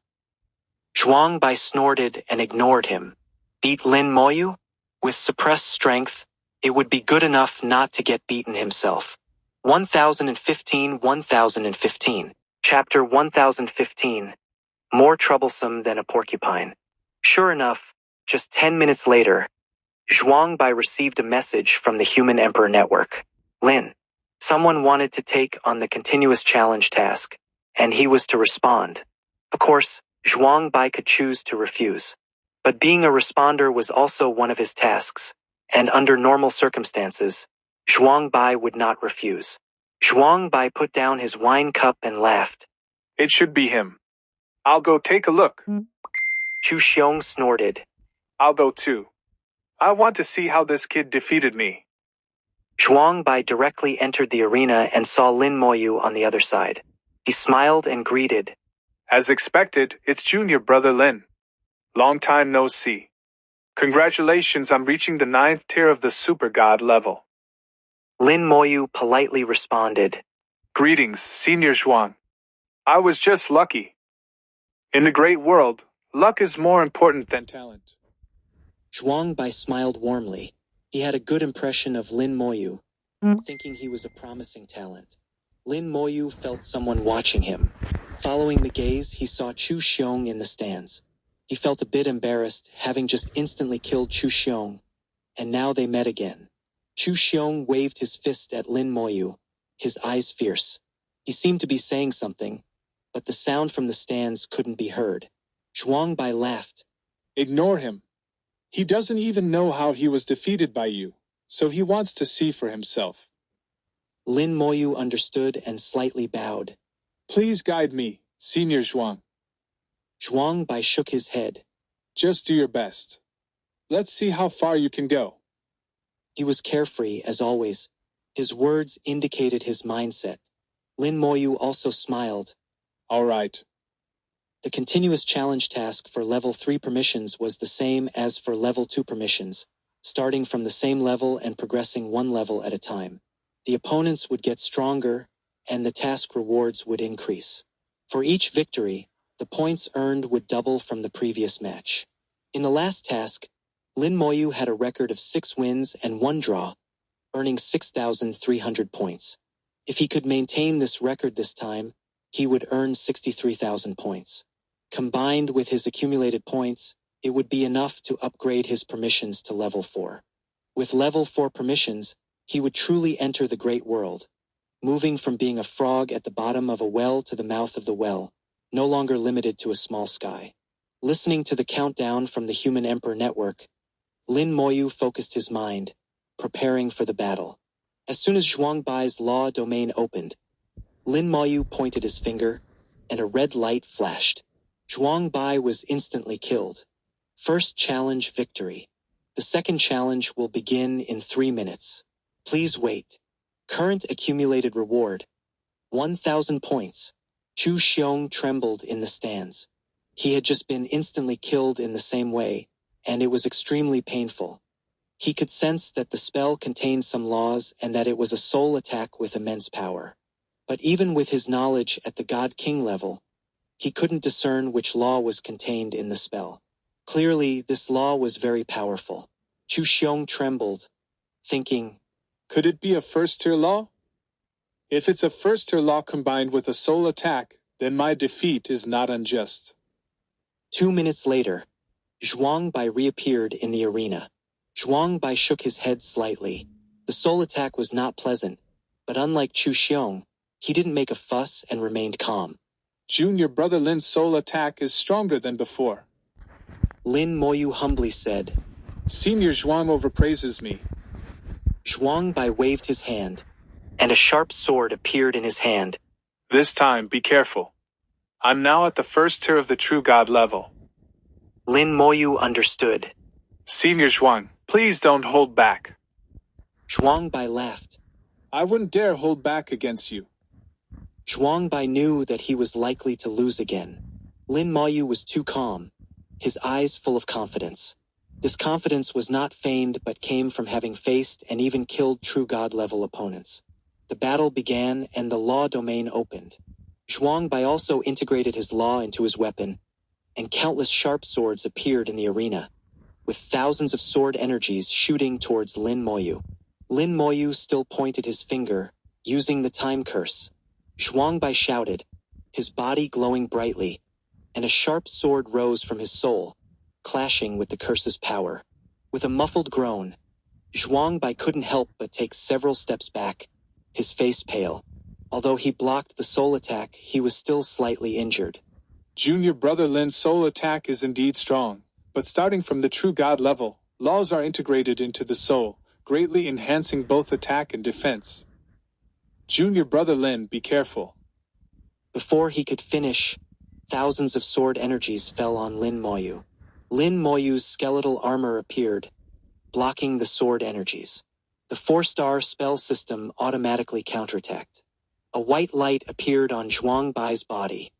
Zhuang Bai snorted and ignored him. Beat Lin Moyu? With suppressed strength, it would be good enough not to get beaten himself. 1015. Chapter 1015. More troublesome than a porcupine. Sure enough, just 10 minutes later, Zhuang Bai received a message from the Human Emperor Network. Lin. Someone wanted to take on the continuous challenge task, and he was to respond. Of course, Zhuang Bai could choose to refuse. But being a responder was also one of his tasks, and under normal circumstances, Zhuang Bai would not refuse. Zhuang Bai put down his wine cup and laughed. It should be him. I'll go take a look. Chu Xiong snorted. I'll go too. I want to see how this kid defeated me. Zhuang Bai directly entered the arena and saw Lin Moyu on the other side. He smiled and greeted. As expected, it's junior brother Lin. Long time no see. Congratulations on reaching the 9th tier of the super god level. Lin Moyu politely responded. Greetings, Senior Zhuang. I was just lucky. In the great world, luck is more important than talent. Zhuang Bai smiled warmly. He had a good impression of Lin Moyu, thinking he was a promising talent. Lin Moyu felt someone watching him. Following the gaze, he saw Chu Xiong in the stands. He felt a bit embarrassed, having just instantly killed Chu Xiong, and now they met again. Chu Xiong waved his fist at Lin Moyu, his eyes fierce. He seemed to be saying something, but the sound from the stands couldn't be heard. Zhuang Bai laughed. Ignore him. He doesn't even know how he was defeated by you, so he wants to see for himself. Lin Moyu understood and slightly bowed. Please guide me, Senior Zhuang. Zhuang Bai shook his head. Just do your best. Let's see how far you can go. He was carefree, as always. His words indicated his mindset. Lin Moyu also smiled. All right. The continuous challenge task for level 3 permissions was the same as for level 2 permissions, starting from the same level and progressing one level at a time. The opponents would get stronger, and the task rewards would increase. For each victory, the points earned would double from the previous match. In the last task, Lin Moyu had a record of 6 wins and 1 draw, earning 6,300 points. If he could maintain this record this time, he would earn 63,000 points. Combined with his accumulated points, it would be enough to upgrade his permissions to level 4. With level 4 permissions, he would truly enter the great world, moving from being a frog at the bottom of a well to the mouth of the well, no longer limited to a small sky. Listening to the countdown from the Human Emperor Network, Lin Moyu focused his mind, preparing for the battle. As soon as Zhuang Bai's law domain opened, Lin Moyu pointed his finger, and a red light flashed. Zhuang Bai was instantly killed. First challenge victory. The second challenge will begin in 3 minutes. Please wait. Current accumulated reward. 1,000 points. Chu Xiong trembled in the stands. He had just been instantly killed in the same way, and it was extremely painful. He could sense that the spell contained some laws and that it was a soul attack with immense power. But even with his knowledge at the God King level, he couldn't discern which law was contained in the spell. Clearly, this law was very powerful. Chu Xiong trembled, thinking, could it be a first-tier law? If it's a first-tier law combined with a soul attack, then my defeat is not unjust. 2 minutes later, Zhuang Bai reappeared in the arena. Zhuang Bai shook his head slightly. The soul attack was not pleasant, but unlike Chu Xiong, he didn't make a fuss and remained calm. Junior brother Lin's soul attack is stronger than before. Lin Moyu humbly said. Senior Zhuang overpraises me. Zhuang Bai waved his hand, and a sharp sword appeared in his hand. This time, be careful. I'm now at the first tier of the true god level. Lin Moyu understood. Senior Zhuang, please don't hold back. Zhuang Bai laughed. I wouldn't dare hold back against you. Zhuang Bai knew that he was likely to lose again. Lin Moyu was too calm, his eyes full of confidence. This confidence was not feigned but came from having faced and even killed true god-level opponents. The battle began and the law domain opened. Zhuang Bai also integrated his law into his weapon, and countless sharp swords appeared in the arena, with thousands of sword energies shooting towards Lin Moyu. Lin Moyu still pointed his finger, using the time curse. Zhuang Bai shouted, his body glowing brightly, and a sharp sword rose from his soul, clashing with the curse's power. With a muffled groan, Zhuang Bai couldn't help but take several steps back, his face pale. Although he blocked the soul attack, he was still slightly injured. Junior brother Lin's soul attack is indeed strong, but starting from the true god level, laws are integrated into the soul, greatly enhancing both attack and defense. Junior brother Lin, be careful. Before he could finish, thousands of sword energies fell on Lin Moyu. Lin Moyu's skeletal armor appeared, blocking the sword energies. The 4-star spell system automatically counterattacked. A white light appeared on Zhuang Bai's body,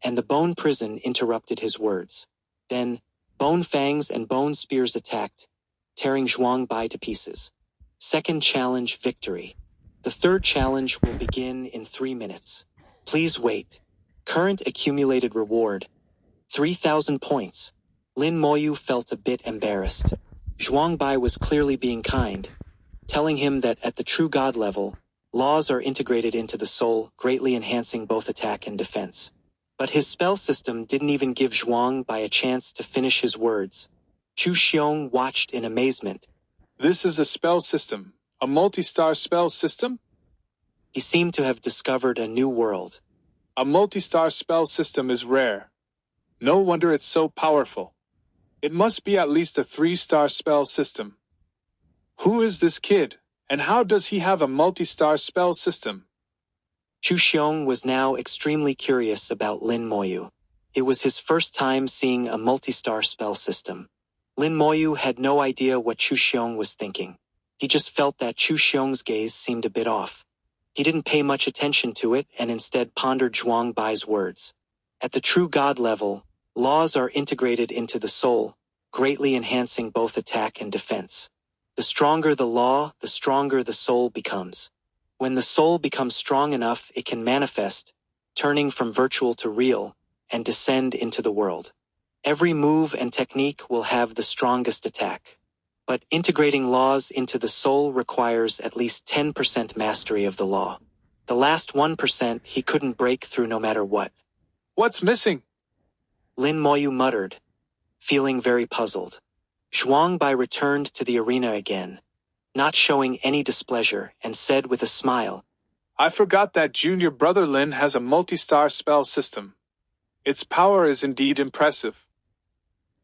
and the bone prison interrupted his words. Then, bone fangs and bone spears attacked, tearing Zhuang Bai to pieces. Second challenge victory. The third challenge will begin in 3 minutes. Please wait. Current accumulated reward, 3,000 points. Lin Moyu felt a bit embarrassed. Zhuang Bai was clearly being kind, telling him that at the true god level, laws are integrated into the soul, greatly enhancing both attack and defense. But his spell system didn't even give Zhuang Bai a chance to finish his words. Chu Xiong watched in amazement. This is a spell system, a multi-star spell system? He seemed to have discovered a new world. A multi-star spell system is rare. No wonder it's so powerful. It must be at least a 3-star spell system. Who is this kid, and how does he have a multi-star spell system? Chu Xiong was now extremely curious about Lin Moyu. It was his first time seeing a multi-star spell system. Lin Moyu had no idea what Chu Xiong was thinking. He just felt that Chu Xiong's gaze seemed a bit off. He didn't pay much attention to it and instead pondered Zhuang Bai's words. At the true god level, laws are integrated into the soul, greatly enhancing both attack and defense. The stronger the law, the stronger the soul becomes. When the soul becomes strong enough, it can manifest, turning from virtual to real, and descend into the world. Every move and technique will have the strongest attack. But integrating laws into the soul requires at least 10% mastery of the law. The last 1% he couldn't break through no matter what. What's missing? Lin Moyu muttered, feeling very puzzled. Zhuang Bai returned to the arena again, not showing any displeasure, and said with a smile, I forgot that junior brother Lin has a multi-star spell system. Its power is indeed impressive.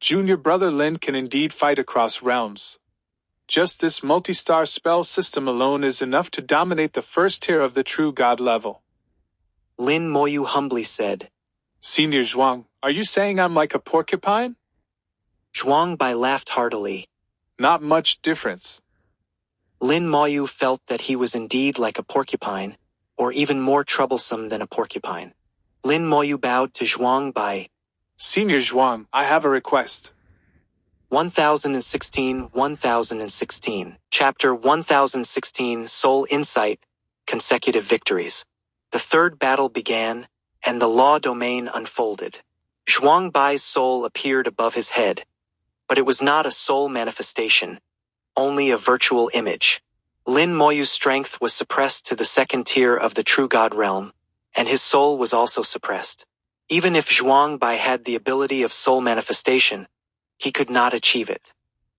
Junior brother Lin can indeed fight across realms. Just this multi-star spell system alone is enough to dominate the first tier of the true god level. Lin Moyu humbly said, Senior Zhuang, are you saying I'm like a porcupine? Zhuang Bai laughed heartily. Not much difference. Lin Moyu felt that he was indeed like a porcupine, or even more troublesome than a porcupine. Lin Moyu bowed to Zhuang Bai. Senior Zhuang, I have a request. 1016 Chapter 1016 Soul Insight, Consecutive Victories. The third battle began, and the law domain unfolded. Zhuang Bai's soul appeared above his head, but it was not a soul manifestation, only a virtual image. Lin Moyu's strength was suppressed to the second tier of the true god realm, and his soul was also suppressed. Even if Zhuang Bai had the ability of soul manifestation, he could not achieve it.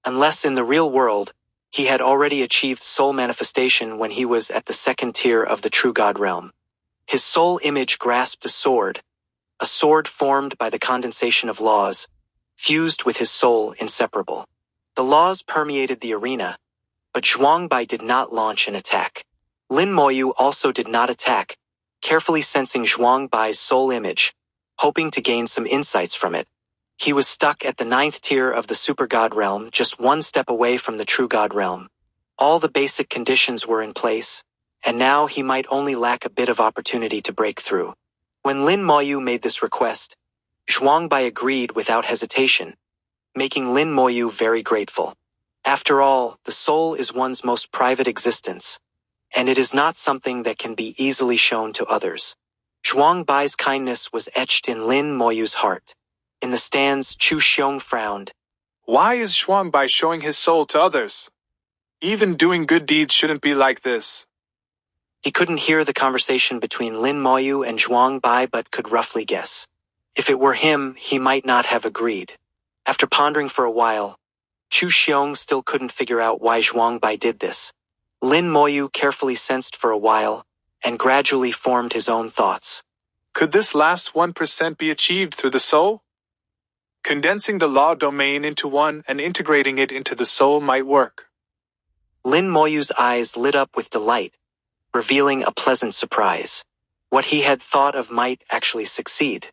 Unless in the real world, he had already achieved soul manifestation when he was at the second tier of the true god realm. His soul image grasped a sword formed by the condensation of laws, fused with his soul inseparable. The laws permeated the arena, but Zhuang Bai did not launch an attack. Lin Moyu also did not attack, carefully sensing Zhuang Bai's soul image, hoping to gain some insights from it. He was stuck at the 9th tier of the super god realm, just one step away from the true god realm. All the basic conditions were in place, and now he might only lack a bit of opportunity to break through. When Lin Moyu made this request, Zhuang Bai agreed without hesitation, making Lin Moyu very grateful. After all, the soul is one's most private existence, and it is not something that can be easily shown to others. Zhuang Bai's kindness was etched in Lin Moyu's heart. In the stands, Chu Xiong frowned. Why is Zhuang Bai showing his soul to others? Even doing good deeds shouldn't be like this. He couldn't hear the conversation between Lin Moyu and Zhuang Bai but could roughly guess. If it were him, he might not have agreed. After pondering for a while, Chu Xiong still couldn't figure out why Zhuang Bai did this. Lin Moyu carefully sensed for a while, and gradually formed his own thoughts. Could this last 1% be achieved through the soul? Condensing the law domain into one and integrating it into the soul might work. Lin Moyu's eyes lit up with delight, revealing a pleasant surprise. What he had thought of might actually succeed.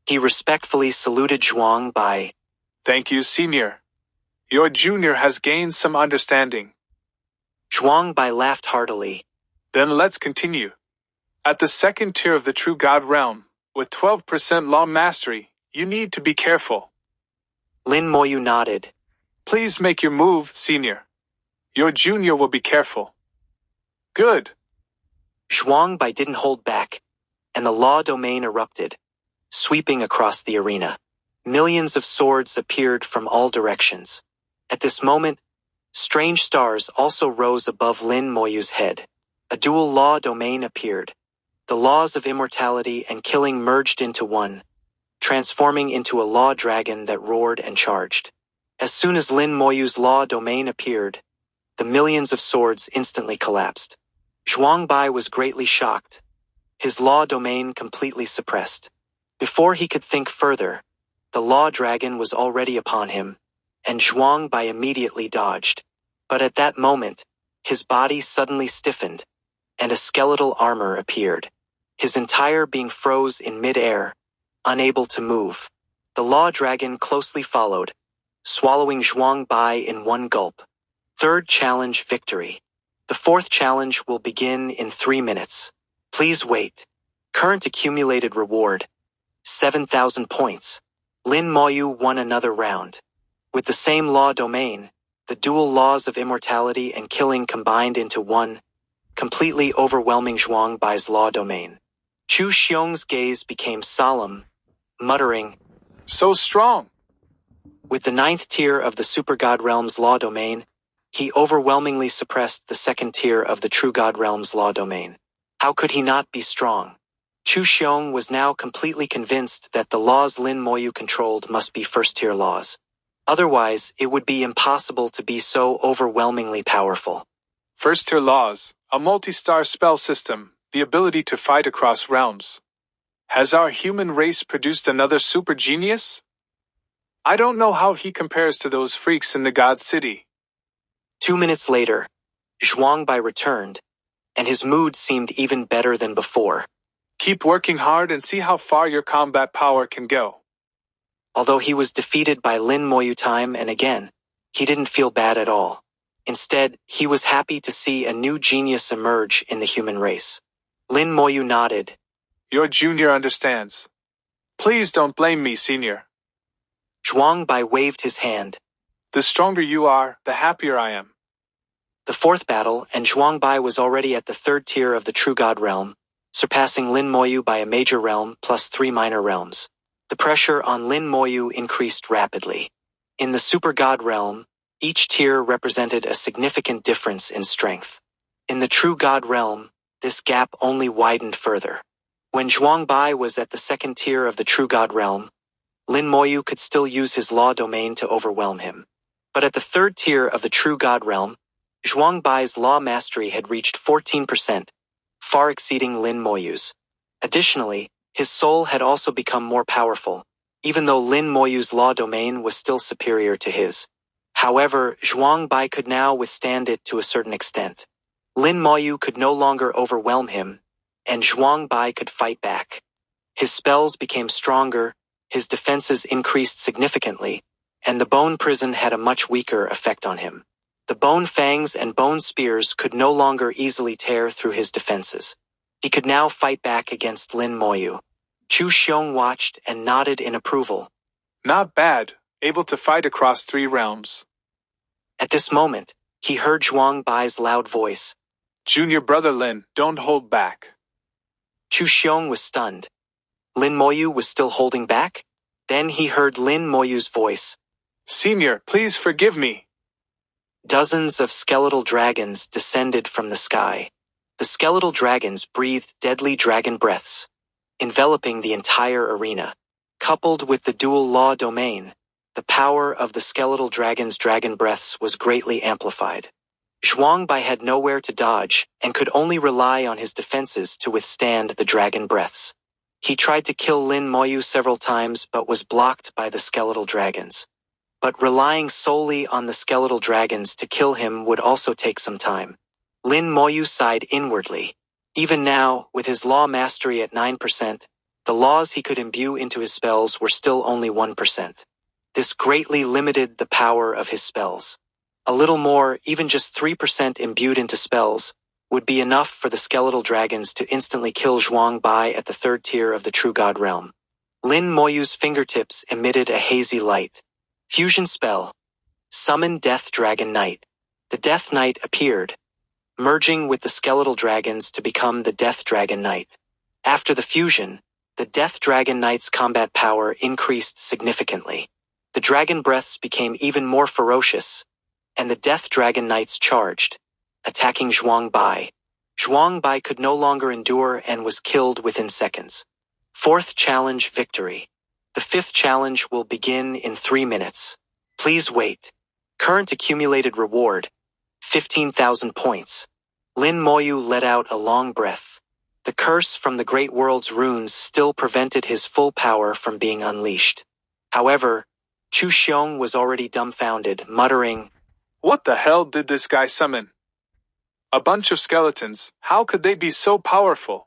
He respectfully saluted Zhuang Bai. Thank you, Senior. Your junior has gained some understanding. Zhuang Bai laughed heartily. Then let's continue. At the second tier of the True God realm, with 12% law mastery, you need to be careful. Lin Moyu nodded. Please make your move, Senior. Your junior will be careful. Good. Zhuang Bai didn't hold back, and the law domain erupted, sweeping across the arena. Millions of swords appeared from all directions. At this moment, strange stars also rose above Lin Moyu's head. A dual law domain appeared. The laws of immortality and killing merged into one, transforming into a law dragon that roared and charged. As soon as Lin Moyu's law domain appeared, the millions of swords instantly collapsed. Zhuang Bai was greatly shocked, his law domain completely suppressed. Before he could think further, the law dragon was already upon him, and Zhuang Bai immediately dodged. But at that moment, his body suddenly stiffened, and a skeletal armor appeared. His entire being froze in mid-air, unable to move. The law dragon closely followed, swallowing Zhuang Bai in one gulp. Third challenge victory. The fourth challenge will begin in 3 minutes. Please wait. Current accumulated reward, 7,000 points. Lin Moyu won another round. With the same law domain, the dual laws of immortality and killing combined into one, completely overwhelming Zhuang Bai's law domain. Chu Xiong's gaze became solemn, muttering, So strong! With the 9th tier of the Super God Realm's law domain, he overwhelmingly suppressed the 2nd tier of the True God Realm's law domain. How could he not be strong? Chu Xiong was now completely convinced that the laws Lin Moyu controlled must be 1st-tier laws. Otherwise, it would be impossible to be so overwhelmingly powerful. 1st-tier laws, a multi-star spell system, the ability to fight across realms. Has our human race produced another super genius? I don't know how he compares to those freaks in the God City. 2 minutes later, Zhuang Bai returned, and his mood seemed even better than before. Keep working hard and see how far your combat power can go. Although he was defeated by Lin Moyu time and again, he didn't feel bad at all. Instead, he was happy to see a new genius emerge in the human race. Lin Moyu nodded. Your junior understands. Please don't blame me, Senior. Zhuang Bai waved his hand. The stronger you are, the happier I am. The 4th battle, and Zhuang Bai was already at the 3rd tier of the True God Realm, surpassing Lin Moyu by a major realm plus 3 minor realms. The pressure on Lin Moyu increased rapidly. In the Super God Realm, each tier represented a significant difference in strength. In the True God Realm, this gap only widened further. When Zhuang Bai was at the 2nd tier of the True God Realm, Lin Moyu could still use his law domain to overwhelm him. But at the 3rd tier of the True God Realm, Zhuang Bai's law mastery had reached 14%, far exceeding Lin Moyu's. Additionally, his soul had also become more powerful, even though Lin Moyu's law domain was still superior to his. However, Zhuang Bai could now withstand it to a certain extent. Lin Moyu could no longer overwhelm him, and Zhuang Bai could fight back. His spells became stronger, his defenses increased significantly, and the bone prison had a much weaker effect on him. The bone fangs and bone spears could no longer easily tear through his defenses. He could now fight back against Lin Moyu. Chu Xiong watched and nodded in approval. Not bad, able to fight across 3 realms. At this moment, he heard Zhuang Bai's loud voice. Junior brother Lin, don't hold back. Chu Xiong was stunned. Lin Moyu was still holding back? Then he heard Lin Moyu's voice. Senior, please forgive me. Dozens of skeletal dragons descended from the sky. The skeletal dragons breathed deadly dragon breaths, enveloping the entire arena. Coupled with the dual law domain, the power of the skeletal dragon's dragon breaths was greatly amplified. Zhuangbai had nowhere to dodge and could only rely on his defenses to withstand the dragon breaths. He tried to kill Lin Moyu several times but was blocked by the skeletal dragons. But relying solely on the skeletal dragons to kill him would also take some time. Lin Moyu sighed inwardly. Even now, with his law mastery at 9%, the laws he could imbue into his spells were still only 1%. This greatly limited the power of his spells. A little more, even just 3% imbued into spells, would be enough for the skeletal dragons to instantly kill Zhuangbai at the third tier of the True God realm. Lin Moyu's fingertips emitted a hazy light. Fusion spell. Summon Death Dragon Knight. The Death Knight appeared, merging with the skeletal dragons to become the Death Dragon Knight. After the fusion, the Death Dragon Knight's combat power increased significantly. The dragon breaths became even more ferocious, and the Death Dragon Knights charged, attacking Zhuangbai. Zhuangbai could no longer endure and was killed within seconds. Fourth challenge victory. The fifth challenge will begin in 3 minutes. Please wait. Current accumulated reward, 15,000 points. Lin Moyu let out a long breath. The curse from the Great World's runes still prevented his full power from being unleashed. However, Chu Xiong was already dumbfounded, muttering, What the hell did this guy summon? A bunch of skeletons, how could they be so powerful?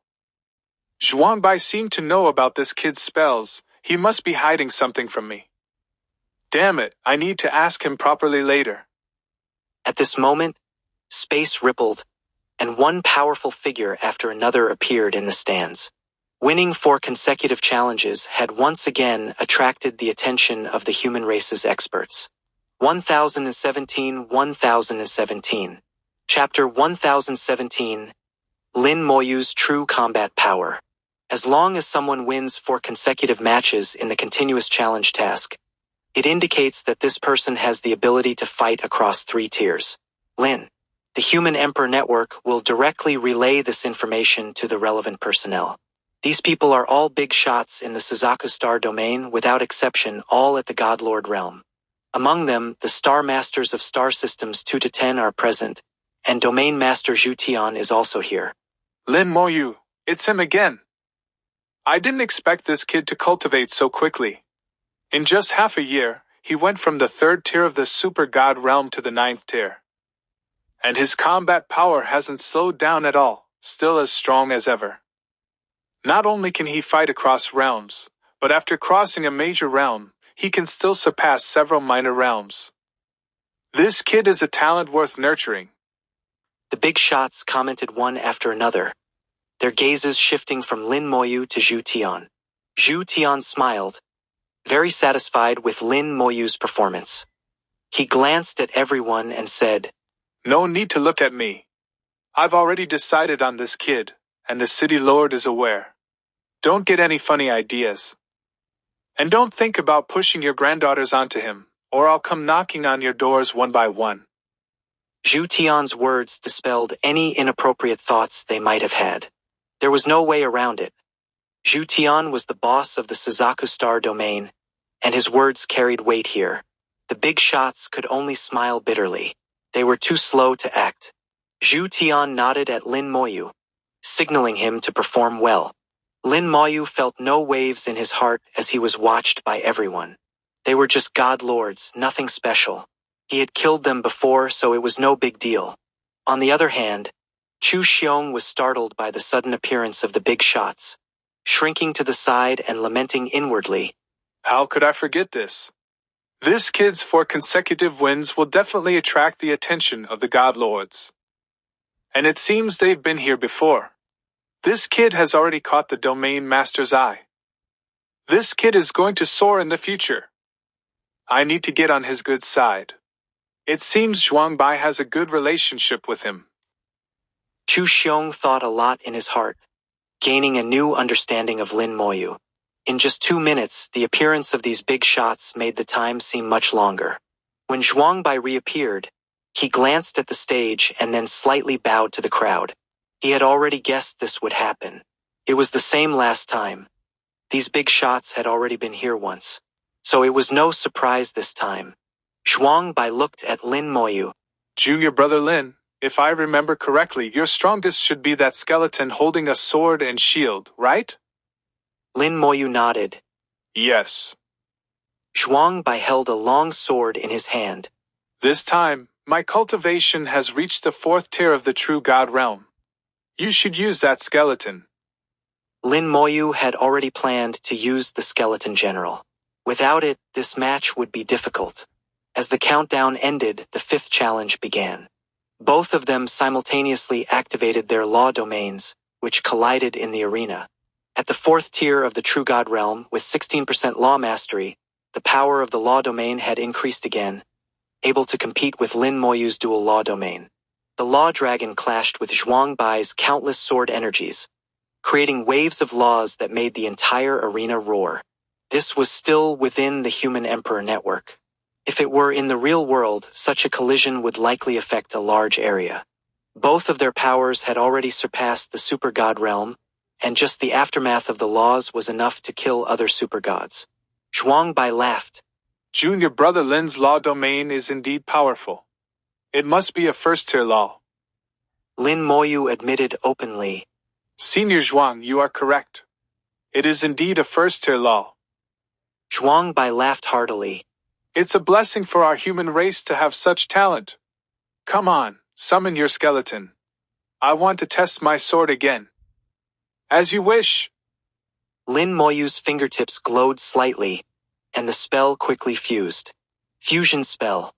Zhuangbai seemed to know about this kid's spells. He must be hiding something from me. Damn it, I need to ask him properly later. At this moment, space rippled, and one powerful figure after another appeared in the stands. Winning 4 consecutive challenges had once again attracted the attention of the human race's experts. 1017. Chapter 1017. Lin Moyu's True Combat Power. As long as someone wins 4 consecutive matches in the continuous challenge task, it indicates that this person has the ability to fight across 3 tiers. Lin, the Human Emperor Network, will directly relay this information to the relevant personnel. These people are all big shots in the Suzaku Star domain, without exception, all at the Godlord realm. Among them, the Star Masters of Star Systems 2 to 10 are present, and Domain Master Zhu Tian is also here. Lin Moyu, it's him again. I didn't expect this kid to cultivate so quickly. In just half a year, he went from the 3rd tier of the Super God realm to the 9th tier. And his combat power hasn't slowed down at all, still as strong as ever. Not only can he fight across realms, but after crossing a major realm, he can still surpass several minor realms. This kid is a talent worth nurturing. The big shots commented one after another, their gazes shifting from Lin Moyu to Zhu Tian. Zhu Tian smiled, very satisfied with Lin Moyu's performance. He glanced at everyone and said, No need to look at me. I've already decided on this kid, and the city lord is aware. Don't get any funny ideas. And don't think about pushing your granddaughters onto him, or I'll come knocking on your doors one by one. Zhu Tian's words dispelled any inappropriate thoughts they might have had. There was no way around it. Zhu Tian was the boss of the Suzaku Star domain, and his words carried weight here. The big shots could only smile bitterly. They were too slow to act. Zhu Tian nodded at Lin Moyu, signaling him to perform well. Lin Moyu felt no waves in his heart as he was watched by everyone. They were just god lords, nothing special. He had killed them before, so it was no big deal. On the other hand, Chu Xiong was startled by the sudden appearance of the big shots, shrinking to the side and lamenting inwardly. How could I forget this? This kid's 4 consecutive wins will definitely attract the attention of the God Lords. And it seems they've been here before. This kid has already caught the Domain Master's eye. This kid is going to soar in the future. I need to get on his good side. It seems Zhuangbai has a good relationship with him. Chu Xiong thought a lot in his heart, gaining a new understanding of Lin Moyu. In just 2 minutes, the appearance of these big shots made the time seem much longer. When Zhuangbai reappeared, he glanced at the stage and then slightly bowed to the crowd. He had already guessed this would happen. It was the same last time. These big shots had already been here once. So it was no surprise this time. Zhuangbai looked at Lin Moyu. Junior brother Lin, if I remember correctly, your strongest should be that skeleton holding a sword and shield, right? Lin Moyu nodded. Yes. Zhuangbai held a long sword in his hand. This time, my cultivation has reached the 4th tier of the true god realm. You should use that skeleton. Lin Moyu had already planned to use the skeleton general. Without it, this match would be difficult. As the countdown ended, the 5th challenge began. Both of them simultaneously activated their law domains, which collided in the arena. At the 4th tier of the true god realm, with 16% law mastery, the power of the law domain had increased again, able to compete with Lin Moyu's dual law domain. The law dragon clashed with Zhuangbai's countless sword energies, creating waves of laws that made the entire arena roar. This was still within the human emperor network. If it were in the real world, such a collision would likely affect a large area. Both of their powers had already surpassed the super god realm, and just the aftermath of the laws was enough to kill other super gods. Zhuangbai laughed. Junior brother Lin's law domain is indeed powerful. It must be a 1st-tier law. Lin Moyu admitted openly. Senior Zhuang, you are correct. It is indeed a 1st-tier law. Zhuangbai laughed heartily. It's a blessing for our human race to have such talent. Come on, summon your skeleton. I want to test my sword again. As you wish. Lin Moyu's fingertips glowed slightly, and the spell quickly fused. Fusion spell.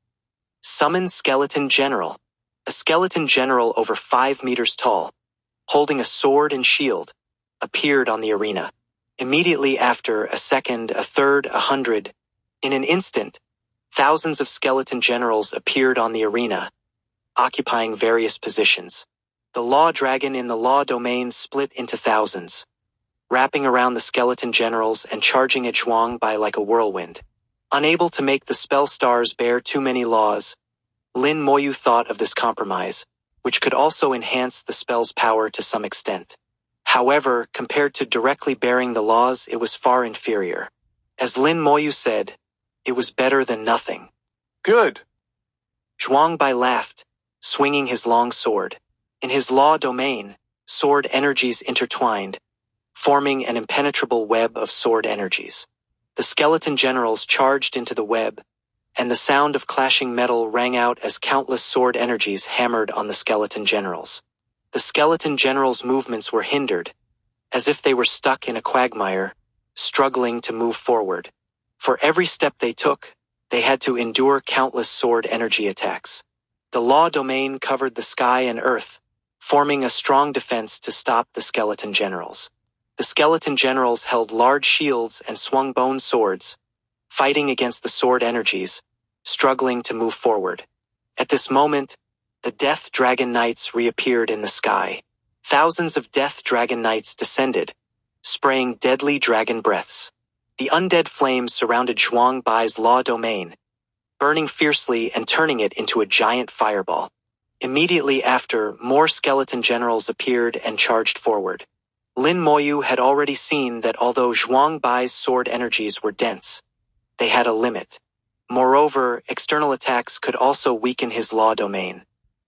Summon Skeleton General. A skeleton general over 5 meters tall, holding a sword and shield, appeared on the arena. Immediately after, a second, a third, 100. In an instant, thousands of skeleton generals appeared on the arena, occupying various positions. The law dragon in the law domain split into thousands, wrapping around the skeleton generals and charging at Zhuangbai like a whirlwind. Unable to make the spell stars bear too many laws, Lin Moyu thought of this compromise, which could also enhance the spell's power to some extent. However, compared to directly bearing the laws, it was far inferior. As Lin Moyu said, it was better than nothing. Good. Zhuangbai laughed, swinging his long sword. In his law domain, sword energies intertwined, forming an impenetrable web of sword energies. The skeleton generals charged into the web, and the sound of clashing metal rang out as countless sword energies hammered on the skeleton generals. The skeleton generals' movements were hindered, as if they were stuck in a quagmire, struggling to move forward. For every step they took, they had to endure countless sword energy attacks. The law domain covered the sky and earth, forming a strong defense to stop the skeleton generals. The skeleton generals held large shields and swung bone swords, fighting against the sword energies, struggling to move forward. At this moment, the Death Dragon Knights reappeared in the sky. Thousands of Death Dragon Knights descended, spraying deadly dragon breaths. The undead flames surrounded Zhuangbai's law domain, burning fiercely and turning it into a giant fireball. Immediately after, more skeleton generals appeared and charged forward. Lin Moyu had already seen that although Zhuangbai's sword energies were dense, they had a limit. Moreover, external attacks could also weaken his law domain.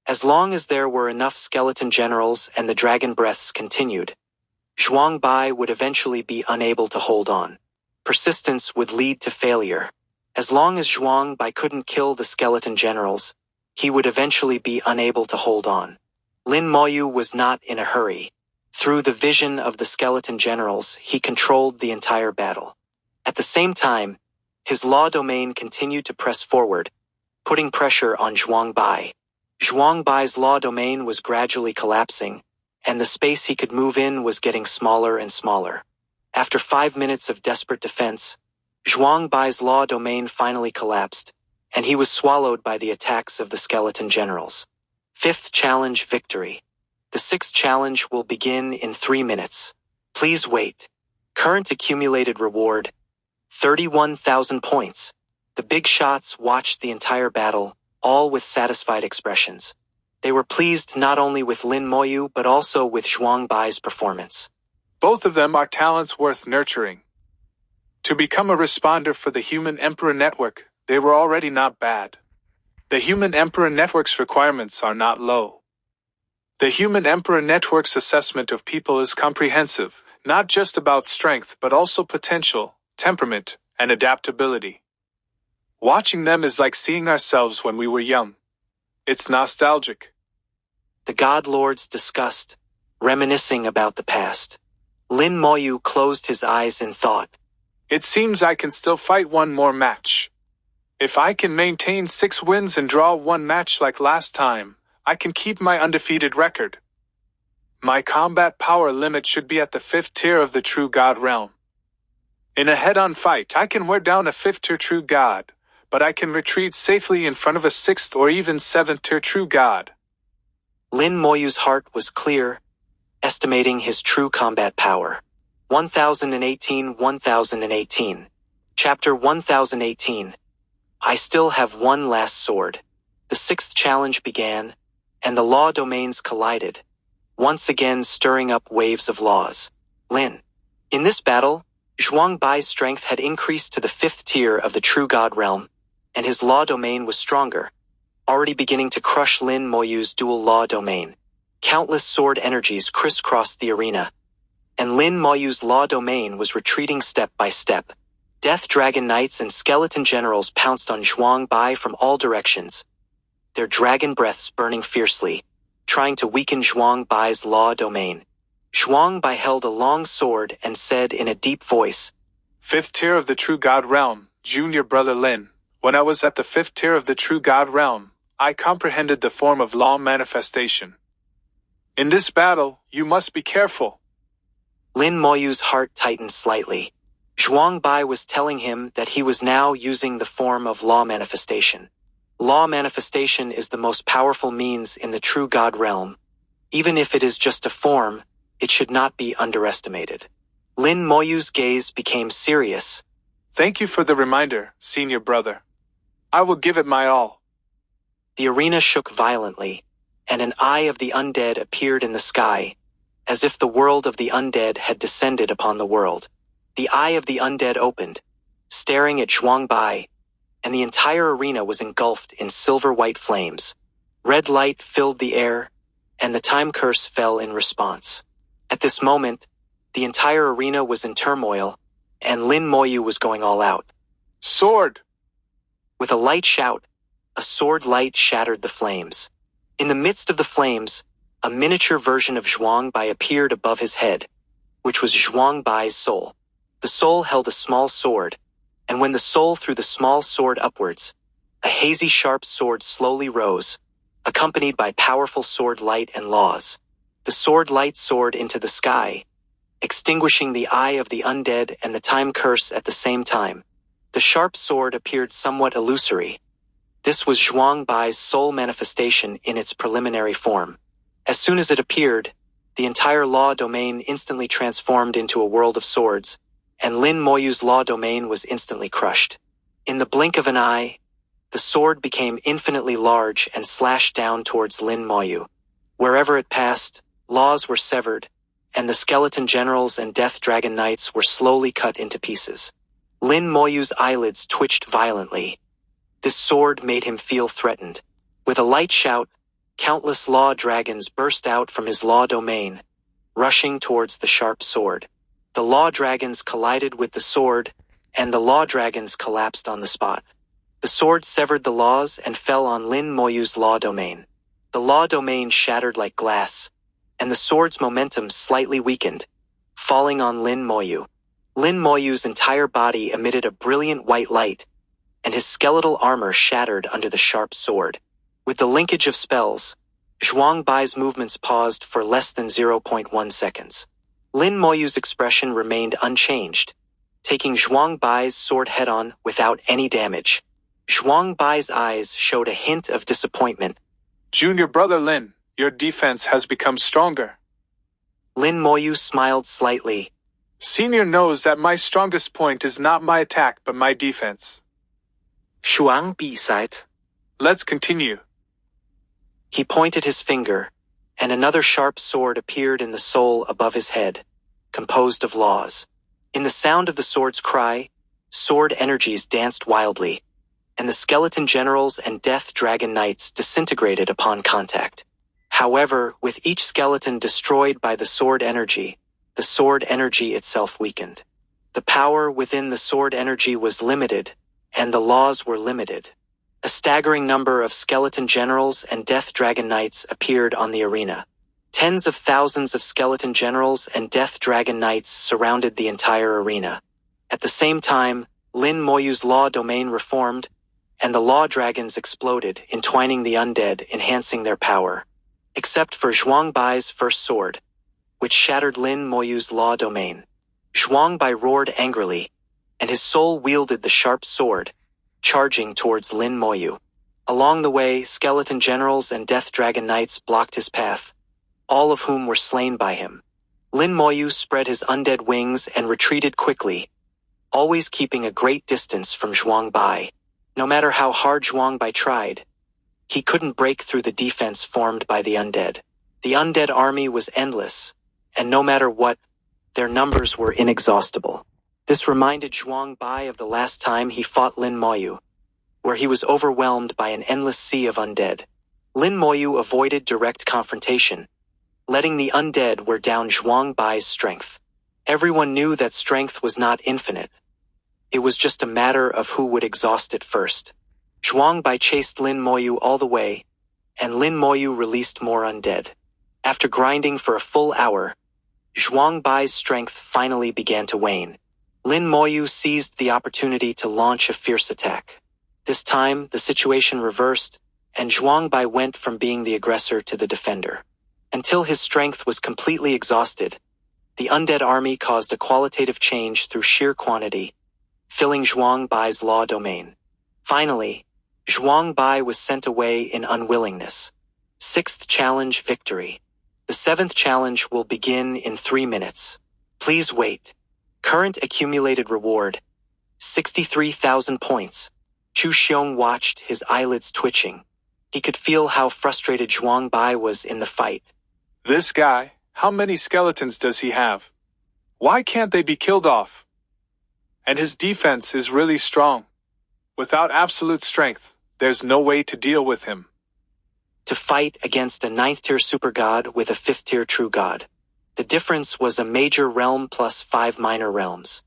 As long as there were enough skeleton generals and the dragon breaths continued, Zhuangbai would eventually be unable to hold on. Persistence would lead to failure. As long as Zhuangbai couldn't kill the skeleton generals, he would eventually be unable to hold on. Lin Moyu was not in a hurry. Through the vision of the skeleton generals, he controlled the entire battle. At the same time, his law domain continued to press forward, putting pressure on Zhuangbai. Zhuangbai's law domain was gradually collapsing, and the space he could move in was getting smaller and smaller. After 5 minutes of desperate defense, Zhuangbai's law domain finally collapsed, and he was swallowed by the attacks of the skeleton generals. 5th challenge victory. The sixth challenge will begin in 3 minutes. Please wait. Current accumulated reward, 31,000 points. The big shots watched the entire battle, all with satisfied expressions. They were pleased not only with Lin Moyu but also with Zhuang Bai's performance. Both of them are talents worth nurturing. To become a responder for the Human Emperor Network, they were already not bad. The Human Emperor Network's requirements are not low. The Human Emperor Network's assessment of people is comprehensive, not just about strength but also potential, temperament, and adaptability. Watching them is like seeing ourselves when we were young. It's nostalgic. The God Lords discussed, reminiscing about the past. Lin Moyu closed his eyes in thought. It seems I can still fight one more match. If I can maintain 6 wins and draw 1 match like last time, I can keep my undefeated record. My combat power limit should be at the 5th tier of the True God realm. In a head-on fight, I can wear down a 5th tier True God, but I can retreat safely in front of a 6th or even 7th tier True God. Lin Moyu's heart was clear, estimating his true combat power. 1018. Chapter 1018. I still have one last sword. The 6th challenge began, and the law domains collided, once again stirring up waves of laws. Lin. In this battle, Zhuang Bai's strength had increased to the 5th tier of the True God realm, and his law domain was stronger, already beginning to crush Lin Moyu's dual law domain. Countless sword energies crisscrossed the arena, and Lin Moyu's law domain was retreating step by step. Death Dragon Knights and Skeleton Generals pounced on Zhuang Bai from all directions, their dragon breaths burning fiercely, trying to weaken Zhuang Bai's law domain. Zhuang Bai held a long sword and said in a deep voice, 5th tier of the True God realm, Junior Brother Lin. When I was at the 5th tier of the True God realm, I comprehended the form of law manifestation. In this battle, you must be careful. Lin Moyu's heart tightened slightly. Zhuang Bai was telling him that he was now using the form of law manifestation. Law manifestation is the most powerful means in the True God realm. Even if it is just a form, it should not be underestimated. Lin Moyu's gaze became serious. Thank you for the reminder, Senior Brother. I will give it my all. The arena shook violently, and an eye of the undead appeared in the sky, as if the world of the undead had descended upon the world. The eye of the undead opened, staring at Zhuang Bai, and the entire arena was engulfed in silver-white flames. Red light filled the air, and the time curse fell in response. At this moment, the entire arena was in turmoil, and Lin Moyu was going all out. Sword! With a light shout, a sword light shattered the flames. In the midst of the flames, a miniature version of Zhuang Bai appeared above his head, which was Zhuang Bai's soul. The soul held a small sword, and when the soul threw the small sword upwards, a hazy sharp sword slowly rose, accompanied by powerful sword light and laws. The sword light soared into the sky, extinguishing the eye of the undead and the time curse at the same time. The sharp sword appeared somewhat illusory. This was Zhuang Bai's soul manifestation in its preliminary form. As soon as it appeared, the entire law domain instantly transformed into a world of swords, and Lin Moyu's law domain was instantly crushed. In the blink of an eye, the sword became infinitely large and slashed down towards Lin Moyu. Wherever it passed, laws were severed, and the Skeleton Generals and Death Dragon Knights were slowly cut into pieces. Lin Moyu's eyelids twitched violently. This sword made him feel threatened. With a light shout, countless law dragons burst out from his law domain, rushing towards the sharp sword. The law dragons collided with the sword, and the law dragons collapsed on the spot. The sword severed the laws and fell on Lin Moyu's law domain. The law domain shattered like glass, and the sword's momentum slightly weakened, falling on Lin Moyu. Lin Moyu's entire body emitted a brilliant white light, and his skeletal armor shattered under the sharp sword. With the linkage of spells, Zhuang Bai's movements paused for less than 0.1 seconds. Lin Moyu's expression remained unchanged, taking Zhuang Bai's sword head-on without any damage. Zhuang Bai's eyes showed a hint of disappointment. Junior Brother Lin, Your defense has become stronger. Lin Moyu smiled slightly. Senior knows that my strongest point is not my attack but my defense. Shuang Bi-side. Let's continue. He pointed his finger, and another sharp sword appeared in the soul above his head, composed of laws. In the sound of the sword's cry, sword energies danced wildly, and the skeleton generals and death dragon knights disintegrated upon contact. However, with each skeleton destroyed by the sword energy itself weakened. The power within the sword energy was limited, and the laws were limited. A staggering number of skeleton generals and death dragon knights appeared on the arena. Tens of thousands of skeleton generals and death dragon knights surrounded the entire arena. At the same time, Lin Moyu's law domain reformed, and the law dragons exploded, entwining the undead, enhancing their power. Except for Zhuang Bai's first sword, which shattered Lin Moyu's law domain. Zhuang Bai roared angrily, and his soul wielded the sharp sword, charging towards Lin Moyu. Along the way, skeleton generals and death dragon knights blocked his path, all of whom were slain by him. Lin Moyu spread his undead wings and retreated quickly, always keeping a great distance from Zhuang Bai. No matter how hard Zhuang Bai tried, he couldn't break through the defense formed by the undead. The undead army was endless, and no matter what, their numbers were inexhaustible. This reminded Zhuang Bai of the last time he fought Lin Moyu, where he was overwhelmed by an endless sea of undead. Lin Moyu avoided direct confrontation, letting the undead wear down Zhuang Bai's strength. Everyone knew that strength was not infinite. It was just a matter of who would exhaust it first. Zhuang Bai chased Lin Moyu all the way, and Lin Moyu released more undead. After grinding for a full hour, Zhuang Bai's strength finally began to wane. Lin Moyu seized the opportunity to launch a fierce attack. This time, the situation reversed, and Zhuang Bai went from being the aggressor to the defender. Until his strength was completely exhausted, the undead army caused a qualitative change through sheer quantity, filling Zhuang Bai's law domain. Finally, Zhuang Bai was sent away in unwillingness. 6th challenge victory. The 7th challenge will begin in 3 minutes. Please wait. Current accumulated reward, 63,000 points. Chu Xiong watched, his eyelids twitching. He could feel how frustrated Zhuang Bai was in the fight. This guy, how many skeletons does he have? Why can't they be killed off? And his defense is really strong. Without absolute strength, there's no way to deal with him. To fight against a 9th-tier super god with a 5th-tier true god. The difference was a major realm plus 5 minor realms.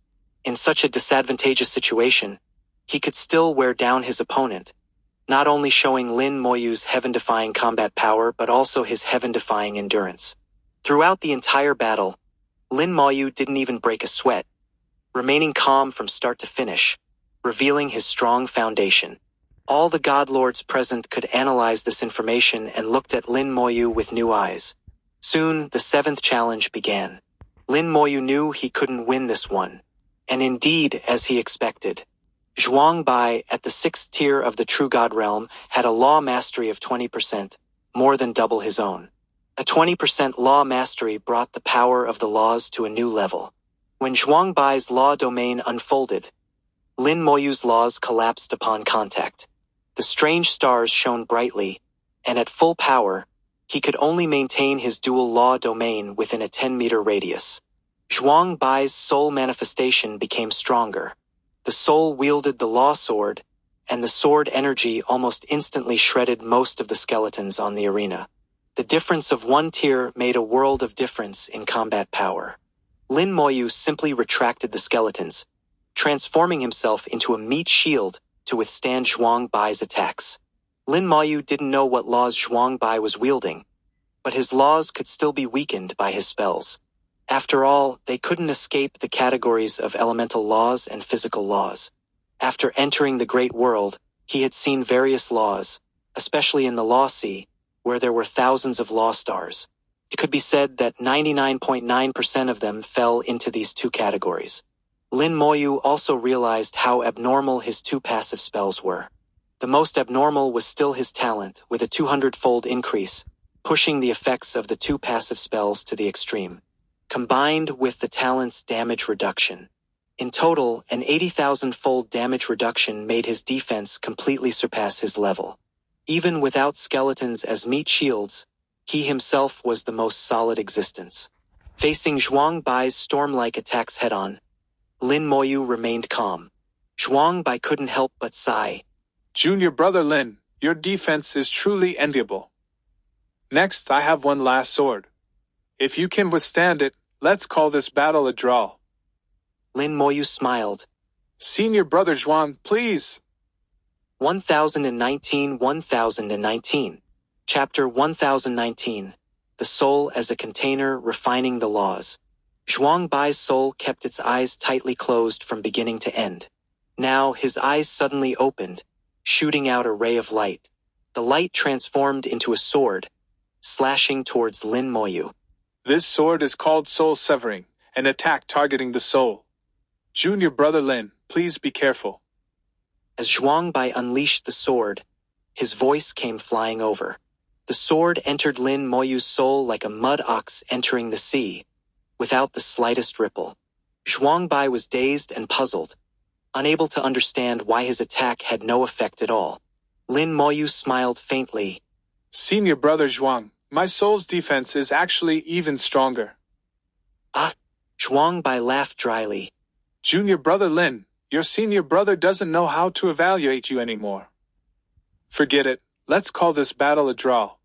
In such a disadvantageous situation, he could still wear down his opponent, not only showing Lin Moyu's heaven-defying combat power but also his heaven-defying endurance. Throughout the entire battle, Lin Moyu didn't even break a sweat, remaining calm from start to finish, revealing his strong foundation. All the god lords present could analyze this information and looked at Lin Moyu with new eyes. Soon, the 7th challenge began. Lin Moyu knew he couldn't win this one, and indeed, as he expected, Zhuang Bai at the 6th tier of the True God realm had a law mastery of 20%, more than double his own. A 20% law mastery brought the power of the laws to a new level. When Zhuang Bai's law domain unfolded, Lin Moyu's laws collapsed upon contact. The strange stars shone brightly, and at full power, he could only maintain his dual law domain within a 10-meter radius. Zhuang Bai's soul manifestation became stronger. The soul wielded the law sword, and the sword energy almost instantly shredded most of the skeletons on the arena. The difference of 1 tier made a world of difference in combat power. Lin Moyu simply retracted the skeletons, transforming himself into a meat shield to withstand Zhuang Bai's attacks. Lin Moyu didn't know what laws Zhuang Bai was wielding, but his laws could still be weakened by his spells. After all, they couldn't escape the categories of elemental laws and physical laws. After entering the Great World, he had seen various laws, especially in the Law Sea, where there were thousands of law stars. It could be said that 99.9% of them fell into these 2 categories. Lin Moyu also realized how abnormal his 2 passive spells were. The most abnormal was still his talent, with a 200-fold increase, pushing the effects of the two passive spells to the extreme, combined with the talent's damage reduction. In total, an 80,000-fold damage reduction made his defense completely surpass his level. Even without skeletons as meat shields, he himself was the most solid existence. Facing Zhuang Bai's storm-like attacks head-on, Lin Moyu remained calm. Zhuang Bai couldn't help but sigh. Junior brother Lin, your defense is truly enviable. Next, I have one last sword. If you can withstand it, let's call this battle a draw. Lin Moyu smiled. Senior brother Zhuang, please. 1019 Chapter 1019 The Soul as a Container Refining the Laws. Zhuang Bai's soul kept its eyes tightly closed from beginning to end. Now his eyes suddenly opened, shooting out a ray of light. The light transformed into a sword, slashing towards Lin Moyu. This sword is called Soul Severing, an attack targeting the soul. Junior brother Lin, please be careful. As Zhuang Bai unleashed the sword, his voice came flying over. The sword entered Lin Moyu's soul like a mud ox entering the sea, without the slightest ripple. Zhuang Bai was dazed and puzzled, unable to understand why his attack had no effect at all. Lin Moyu smiled faintly. Senior brother Zhuang, my soul's defense is actually even stronger. Ah! Zhuang Bai laughed dryly. Junior brother Lin, your senior brother doesn't know how to evaluate you anymore. Forget it, let's call this battle a draw.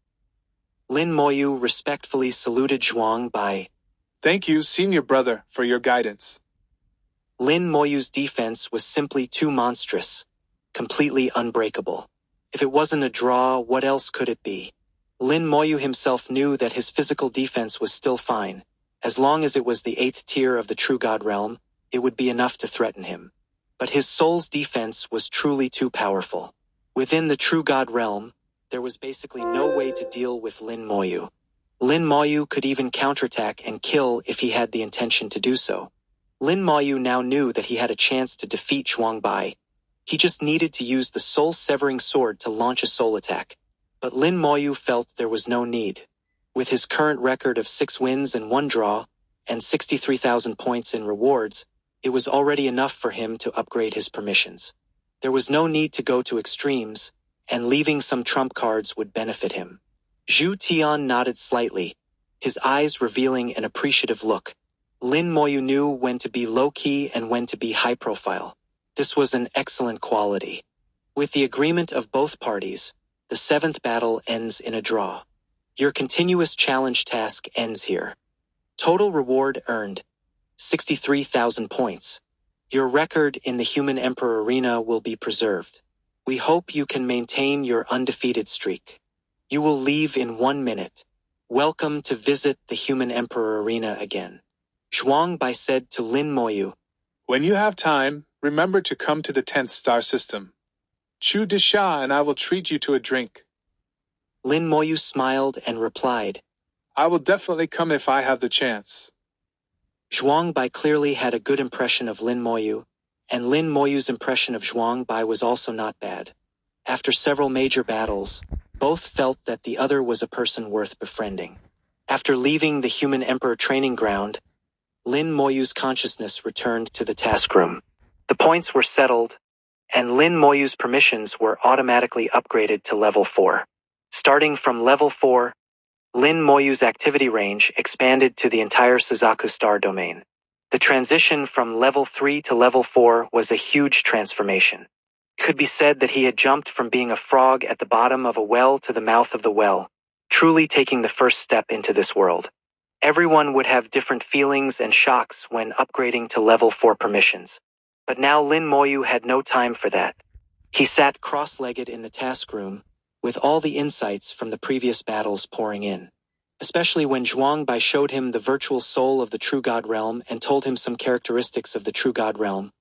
Lin Moyu respectfully saluted Zhuang Bai. Thank you, senior brother, for your guidance. Lin Moyu's defense was simply too monstrous, completely unbreakable. If it wasn't a draw, what else could it be? Lin Moyu himself knew that his physical defense was still fine. As long as it was the 8th tier of the True God realm, it would be enough to threaten him. But his soul's defense was truly too powerful. Within the True God realm, there was basically no way to deal with Lin Moyu. Lin Moyu could even counterattack and kill if he had the intention to do so. Lin Moyu now knew that he had a chance to defeat Zhuang Bai. He just needed to use the soul-severing sword to launch a soul attack. But Lin Moyu felt there was no need. With his current record of 6 wins and 1 draw, and 63,000 points in rewards, it was already enough for him to upgrade his permissions. There was no need to go to extremes, and leaving some trump cards would benefit him. Zhu Tian nodded slightly, his eyes revealing an appreciative look. Lin Moyu knew when to be low-key and when to be high-profile. This was an excellent quality. With the agreement of both parties, the 7th battle ends in a draw. Your continuous challenge task ends here. Total reward earned: 63,000 points. Your record in the Human Emperor Arena will be preserved. We hope you can maintain your undefeated streak. You will leave in 1 minute. Welcome to visit the Human Emperor Arena again. Zhuang Bai said to Lin Moyu. When you have time, remember to come to the 10th star system. Chu Disha and I will treat you to a drink. Lin Moyu smiled and replied, I will definitely come if I have the chance. Zhuang Bai clearly had a good impression of Lin Moyu, and Lin Moyu's impression of Zhuang Bai was also not bad. After several major battles, both felt that the other was a person worth befriending. After leaving the Human Emperor training ground, Lin Moyu's consciousness returned to the task room. The points were settled, and Lin Moyu's permissions were automatically upgraded to level 4. Starting from level 4, Lin Moyu's activity range expanded to the entire Suzaku star domain. The transition from level 3 to level 4 was a huge transformation. It could be said that he had jumped from being a frog at the bottom of a well to the mouth of the well, truly taking the first step into this world. Everyone would have different feelings and shocks when upgrading to level 4 permissions. But now Lin Moyu had no time for that. He sat cross-legged in the task room, with all the insights from the previous battles pouring in. Especially when Zhuang Bai showed him the virtual soul of the True God realm and told him some characteristics of the True God realm,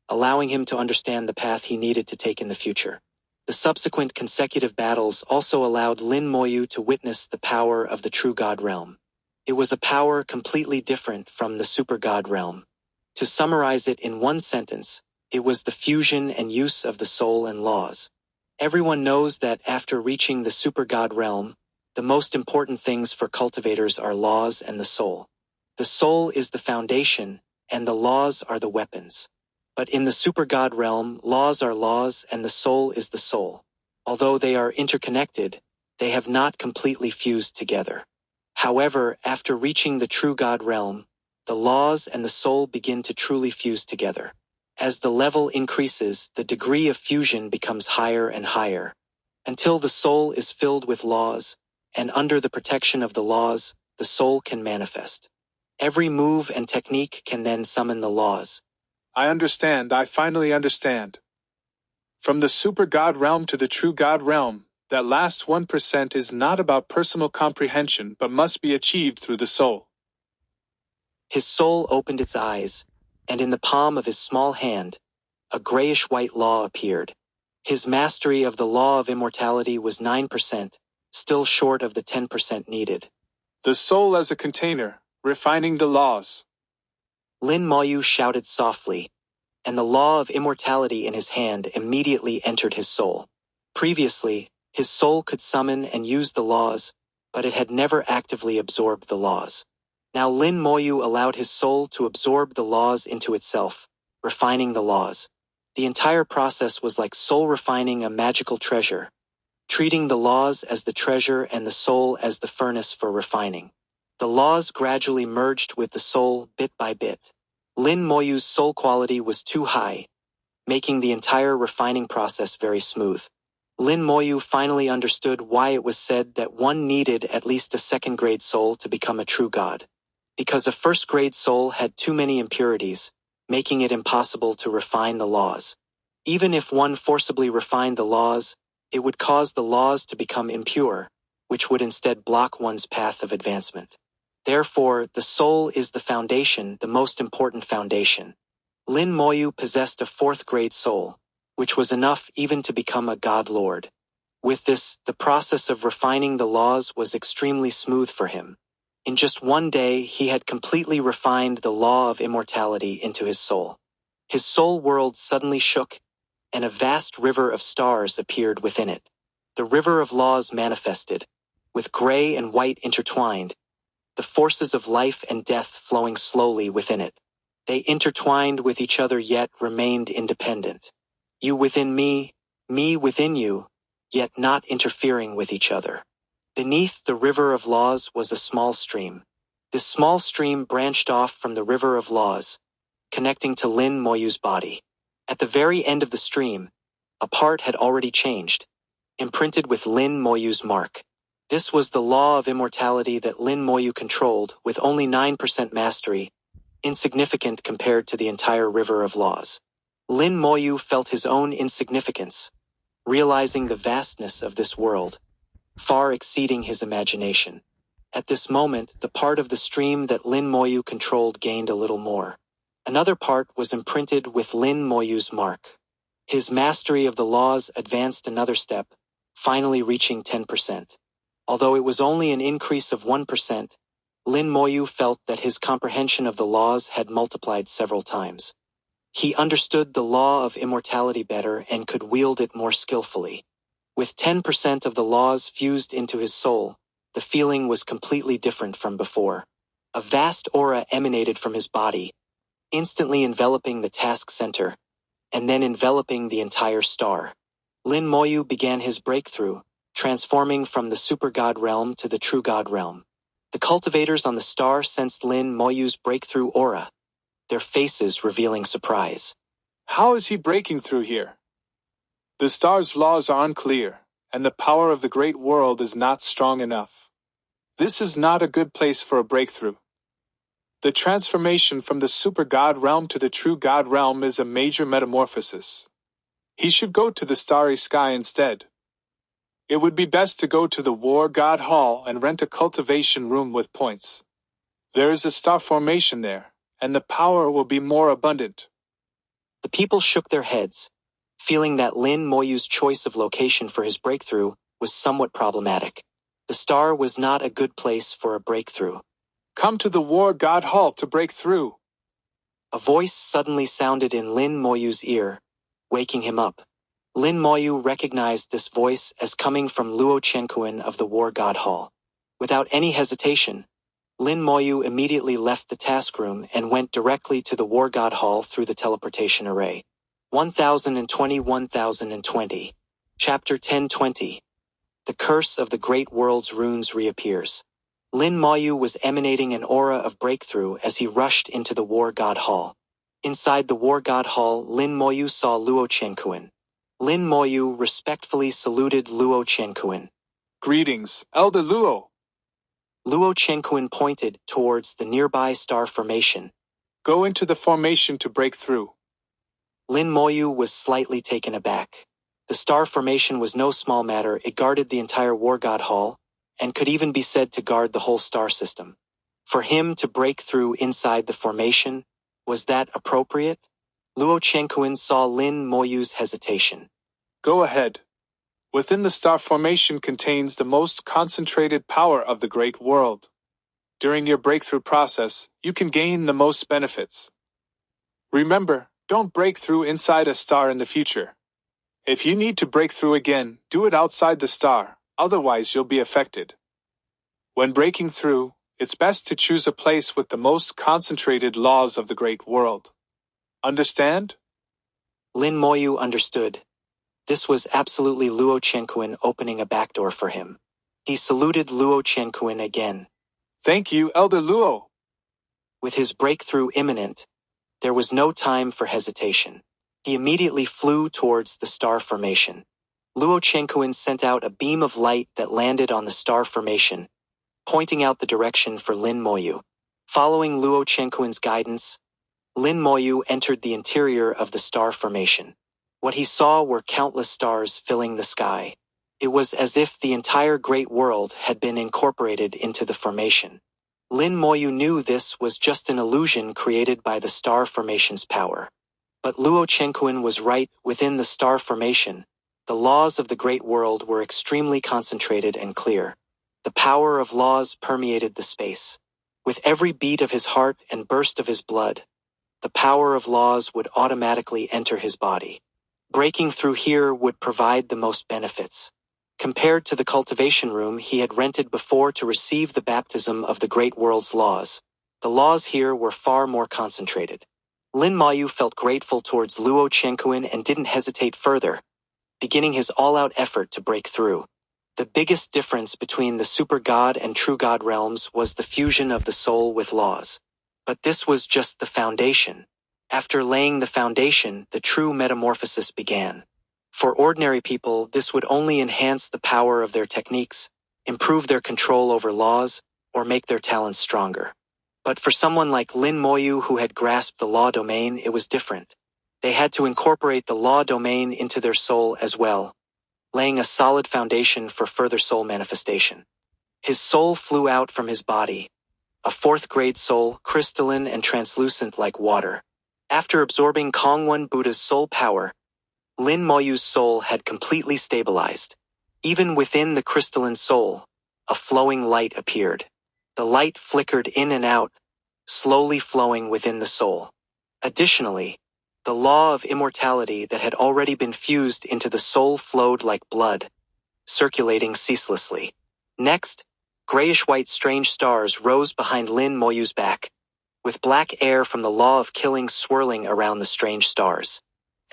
allowing him to understand the path he needed to take in the future. The subsequent consecutive battles also allowed Lin Moyu to witness the power of the True God realm. It was a power completely different from the Super God realm. To summarize it in one sentence, it was the fusion and use of the soul and laws. Everyone knows that after reaching the Super God realm, The most important things for cultivators are laws and the soul. The soul is the foundation, and the laws are the weapons. But in the super god realm, laws are laws and the soul is the soul. Although they are interconnected, they have not completely fused together. However, after reaching the true god realm, the laws and the soul begin to truly fuse together. As the level increases, the degree of fusion becomes higher and higher, until the soul is filled with laws, and under the protection of the laws, the soul can manifest. Every move and technique can then summon the laws. I understand, I finally understand. From the super god realm to the true god realm, that last 1% is not about personal comprehension but must be achieved through the soul. His soul opened its eyes, and in the palm of his small hand, a grayish-white law appeared. His mastery of the law of immortality was 9%, still short of the 10% needed. The soul as a container, refining the laws. Lin Moyu shouted softly, and the law of immortality in his hand immediately entered his soul. Previously, his soul could summon and use the laws, but it had never actively absorbed the laws. Now Lin Moyu allowed his soul to absorb the laws into itself, refining the laws. The entire process was like soul refining a magical treasure, treating the laws as the treasure and the soul as the furnace for refining. The laws gradually merged with the soul bit by bit. Lin Moyu's soul quality was too high, making the entire refining process very smooth. Lin Moyu finally understood why it was said that one needed at least a second-grade soul to become a true god. Because a first-grade soul had too many impurities, making it impossible to refine the laws. Even if one forcibly refined the laws, it would cause the laws to become impure, which would instead block one's path of advancement. Therefore, the soul is the foundation, the most important foundation. Lin Moyu possessed a fourth-grade soul, which was enough even to become a god lord. With this, the process of refining the laws was extremely smooth for him. In just one day, he had completely refined the law of immortality into his soul. His soul world suddenly shook, and a vast river of stars appeared within it. The river of laws manifested, with gray and white intertwined, the forces of life and death flowing slowly within it. They intertwined with each other yet remained independent. You within me within you, yet not interfering with each other. Beneath the river of laws was a small stream. This small stream branched off from the river of laws, connecting to Lin Moyu's body. At the very end of the stream, a part had already changed, imprinted with Lin Moyu's mark. This was the law of immortality that Lin Moyu controlled with only 9% mastery, insignificant compared to the entire river of laws. Lin Moyu felt his own insignificance, realizing the vastness of this world, far exceeding his imagination. At this moment, the part of the stream that Lin Moyu controlled gained a little more. Another part was imprinted with Lin Moyu's mark. His mastery of the laws advanced another step, finally reaching 10%. Although it was only an increase of 1%, Lin Moyu felt that his comprehension of the laws had multiplied several times. He understood the law of immortality better and could wield it more skillfully. With 10% of the laws fused into his soul, the feeling was completely different from before. A vast aura emanated from his body, instantly enveloping the task center, and then enveloping the entire star. Lin Moyu began his breakthrough, transforming from the super god realm to the true god realm. The cultivators on the star sensed Lin Moyu's breakthrough aura, their faces revealing surprise. How is he breaking through here? The star's laws are unclear, and the power of the great world is not strong enough. This is not a good place for a breakthrough. The transformation from the super god realm to the true god realm is a major metamorphosis. He should go to the starry sky instead. It would be best to go to the war god hall and rent a cultivation room with points. There is a star formation there, and the power will be more abundant. The people shook their heads, feeling that Lin Moyu's choice of location for his breakthrough was somewhat problematic. The star was not a good place for a breakthrough. Come to the war god hall to break through. A voice suddenly sounded in Lin Moyu's ear, waking him up. Lin Moyu recognized this voice as coming from Luo Chenkuan of the War God Hall. Without any hesitation, Lin Moyu immediately left the task room and went directly to the War God Hall through the teleportation array. 1020. Chapter 1020. The Curse of the Great World's Runes reappears. Lin Moyu was emanating an aura of breakthrough as he rushed into the War God Hall. Inside the War God Hall, Lin Moyu saw Luo Chenkuan. Lin Moyu respectfully saluted Luo Chenkuan. Greetings, Elder Luo. Luo Chenkuan pointed towards the nearby star formation. Go into the formation to break through. Lin Moyu was slightly taken aback. The star formation was no small matter. It guarded the entire War God Hall, and could even be said to guard the whole star system. For him to break through inside the formation, was that appropriate? Luo Chenkuan saw Lin Moyu's hesitation. Go ahead. Within the star formation contains the most concentrated power of the great world. During your breakthrough process, you can gain the most benefits. Remember, don't break through inside a star in the future. If you need to break through again, do it outside the star, otherwise you'll be affected. When breaking through, it's best to choose a place with the most concentrated laws of the great world. Understand? Lin Moyu understood. This was absolutely Luo Chenkuan opening a backdoor for him. He saluted Luo Chenkuan again. Thank you, Elder Luo. With his breakthrough imminent, there was no time for hesitation. He immediately flew towards the star formation. Luo Chenkuan sent out a beam of light that landed on the star formation, pointing out the direction for Lin Moyu. Following Luo Chenkuan's guidance, Lin Moyu entered the interior of the star formation. What he saw were countless stars filling the sky. It was as if the entire great world had been incorporated into the formation. Lin Moyu knew this was just an illusion created by the star formation's power. But Luo Chenkuan was right. Within the star formation, the laws of the great world were extremely concentrated and clear. The power of laws permeated the space. With every beat of his heart and burst of his blood, the power of laws would automatically enter his body. Breaking through here would provide the most benefits. Compared to the cultivation room he had rented before to receive the baptism of the great world's laws, the laws here were far more concentrated. Lin Moyu felt grateful towards Luo Chenkuan and didn't hesitate further, beginning his all-out effort to break through. The biggest difference between the super god and true god realms was the fusion of the soul with laws. But this was just the foundation. After laying the foundation, the true metamorphosis began. For ordinary people, this would only enhance the power of their techniques, improve their control over laws, or make their talents stronger. But for someone like Lin Moyu who had grasped the law domain, it was different. They had to incorporate the law domain into their soul as well, laying a solid foundation for further soul manifestation. His soul flew out from his body, a fourth-grade soul, crystalline and translucent like water. After absorbing Kongwon Buddha's soul power, Lin Moyu's soul had completely stabilized. Even within the crystalline soul, a flowing light appeared. The light flickered in and out, slowly flowing within the soul. Additionally, the law of immortality that had already been fused into the soul flowed like blood, circulating ceaselessly. Next, grayish-white strange stars rose behind Lin Moyu's back, with black air from the law of killing swirling around the strange stars.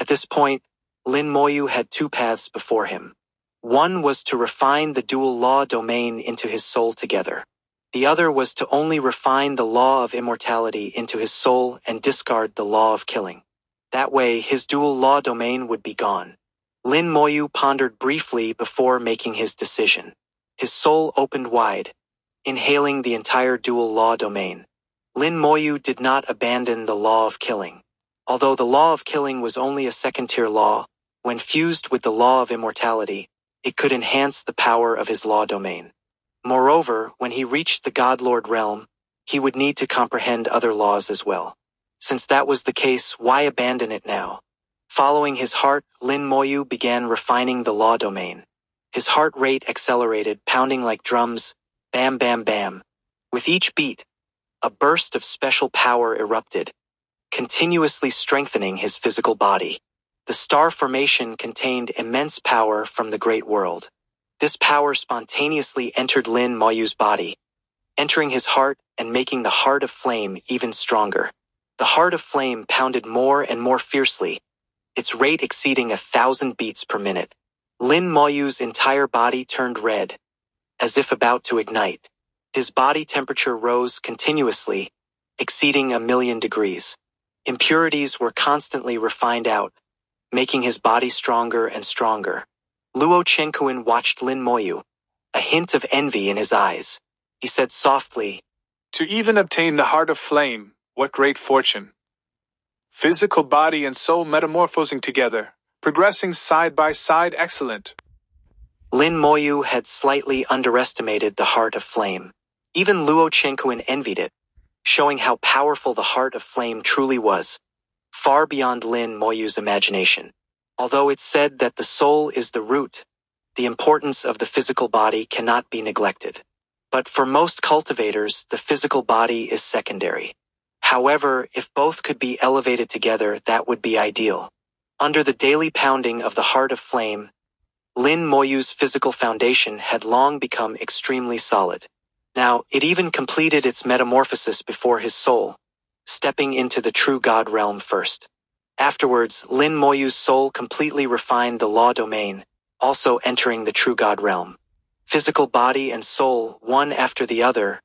At this point, Lin Moyu had two paths before him. One was to refine the dual law domain into his soul together. The other was to only refine the law of immortality into his soul and discard the law of killing. That way, his dual law domain would be gone. Lin Moyu pondered briefly before making his decision. His soul opened wide, inhaling the entire dual law domain. Lin Moyu did not abandon the law of killing. Although the law of killing was only a second-tier law, when fused with the law of immortality, it could enhance the power of his law domain. Moreover, when he reached the God-Lord realm, he would need to comprehend other laws as well. Since that was the case, why abandon it now? Following his heart, Lin Moyu began refining the law domain. His heart rate accelerated, pounding like drums, bam bam bam. With each beat, a burst of special power erupted, continuously strengthening his physical body. The star formation contained immense power from the great world. This power spontaneously entered Lin Moyu's body, entering his heart and making the heart of flame even stronger. The heart of flame pounded more and more fiercely, its rate exceeding 1,000 beats per minute. Lin Moyu's entire body turned red, as if about to ignite. His body temperature rose continuously, exceeding 1,000,000 degrees. Impurities were constantly refined out, making his body stronger and stronger. Luo Chenkuan watched Lin Moyu, a hint of envy in his eyes. He said softly, To even obtain the heart of flame, what great fortune! Physical body and soul metamorphosing together, progressing side by side, excellent. Lin Moyu had slightly underestimated the heart of flame. Even Luo Chenkuan envied it, showing how powerful the heart of flame truly was, far beyond Lin Moyu's imagination. Although it's said that the soul is the root, the importance of the physical body cannot be neglected. But for most cultivators, the physical body is secondary. However, if both could be elevated together, that would be ideal. Under the daily pounding of the heart of flame, Lin Moyu's physical foundation had long become extremely solid. Now, it even completed its metamorphosis before his soul, stepping into the true God realm first. Afterwards, Lin Moyu's soul completely refined the law domain, also entering the true God realm. Physical body and soul, one after the other,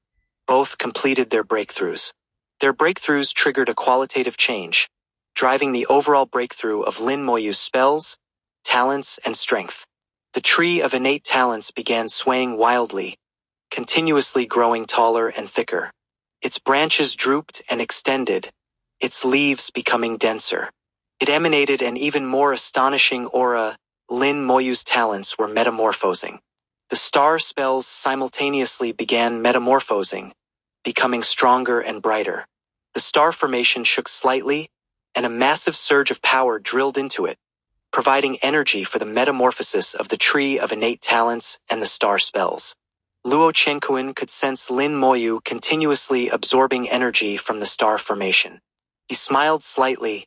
both completed their breakthroughs. Their breakthroughs triggered a qualitative change, driving the overall breakthrough of Lin Moyu's spells, talents, and strength. The tree of innate talents began swaying wildly, continuously growing taller and thicker. Its branches drooped and extended, its leaves becoming denser. It emanated an even more astonishing aura. Lin Moyu's talents were metamorphosing. The star spells simultaneously began metamorphosing, becoming stronger and brighter. The star formation shook slightly, and a massive surge of power drilled into it, providing energy for the metamorphosis of the tree of innate talents and the star spells. Luo Chenkuan could sense Lin Moyu continuously absorbing energy from the star formation. He smiled slightly.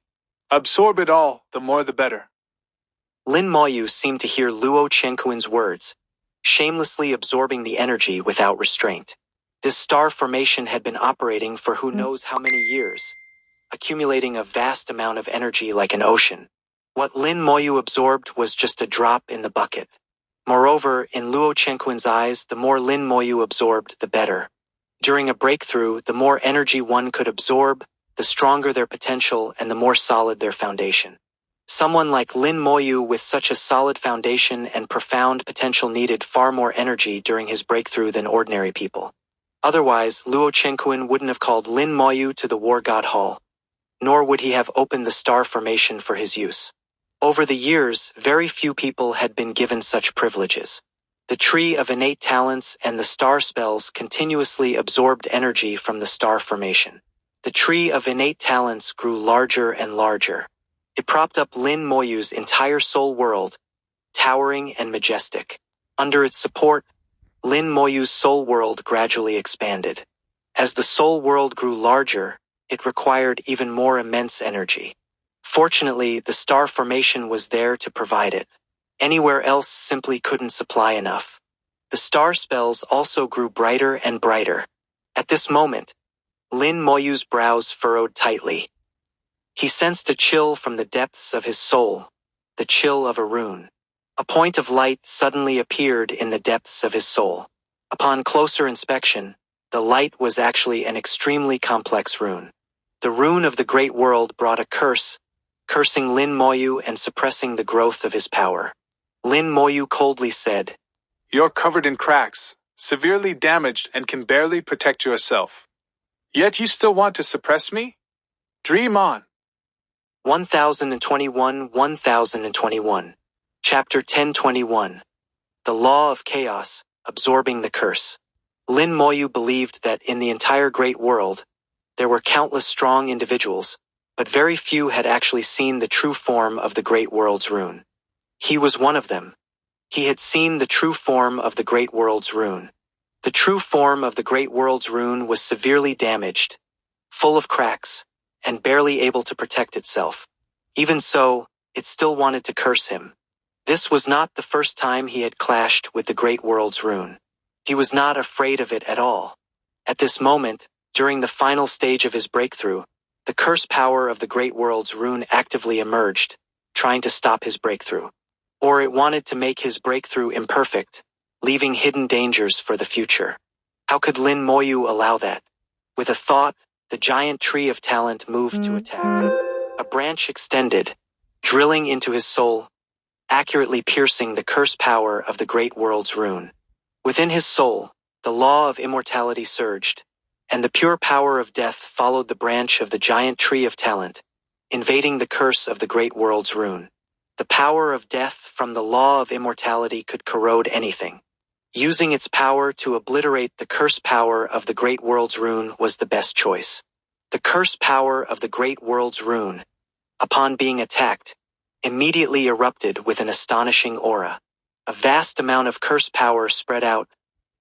Absorb it all, the more the better. Lin Moyu seemed to hear Luo Chenkuan's words, shamelessly absorbing the energy without restraint. This star formation had been operating for who knows how many years, accumulating a vast amount of energy like an ocean. What Lin Moyu absorbed was just a drop in the bucket. Moreover, in Luo Chenkuan's eyes, the more Lin Moyu absorbed, the better. During a breakthrough, the more energy one could absorb, the stronger their potential and the more solid their foundation. Someone like Lin Moyu with such a solid foundation and profound potential needed far more energy during his breakthrough than ordinary people. Otherwise, Luo Chenkuan wouldn't have called Lin Moyu to the War God Hall, nor would he have opened the star formation for his use. Over the years, very few people had been given such privileges. The tree of innate talents and the star spells continuously absorbed energy from the star formation. The tree of innate talents grew larger and larger. It propped up Lin Moyu's entire soul world, towering and majestic. Under its support, Lin Moyu's soul world gradually expanded. As the soul world grew larger, it required even more immense energy. Fortunately, the star formation was there to provide it. Anywhere else simply couldn't supply enough. The star spells also grew brighter and brighter. At this moment, Lin Moyu's brows furrowed tightly. He sensed a chill from the depths of his soul, the chill of a rune. A point of light suddenly appeared in the depths of his soul. Upon closer inspection, the light was actually an extremely complex rune. The rune of the Great World brought a curse, cursing Lin Moyu and suppressing the growth of his power. Lin Moyu coldly said, You're covered in cracks, severely damaged and can barely protect yourself. Yet you still want to suppress me? Dream on. 1021 Chapter 1021 The Law of Chaos, Absorbing the Curse. Lin Moyu believed that in the entire Great World, there were countless strong individuals, but very few had actually seen the true form of the Great World's rune. He was one of them. He had seen the true form of the Great World's rune. The true form of the Great World's rune was severely damaged, full of cracks, and barely able to protect itself. Even so, it still wanted to curse him. This was not the first time he had clashed with the Great World's rune. He was not afraid of it at all. At this moment, during the final stage of his breakthrough, the curse power of the Great World's rune actively emerged, trying to stop his breakthrough. Or it wanted to make his breakthrough imperfect, leaving hidden dangers for the future. How could Lin Moyu allow that? With a thought, the giant tree of talent moved to attack. A branch extended, drilling into his soul, accurately piercing the curse power of the Great World's rune. Within his soul, the law of immortality surged, and the pure power of death followed the branch of the giant tree of talent, invading the curse of the Great World's rune. The power of death from the law of immortality could corrode anything. Using its power to obliterate the curse power of the Great World's rune was the best choice. The curse power of the Great World's rune, upon being attacked, immediately erupted with an astonishing aura. A vast amount of curse power spread out,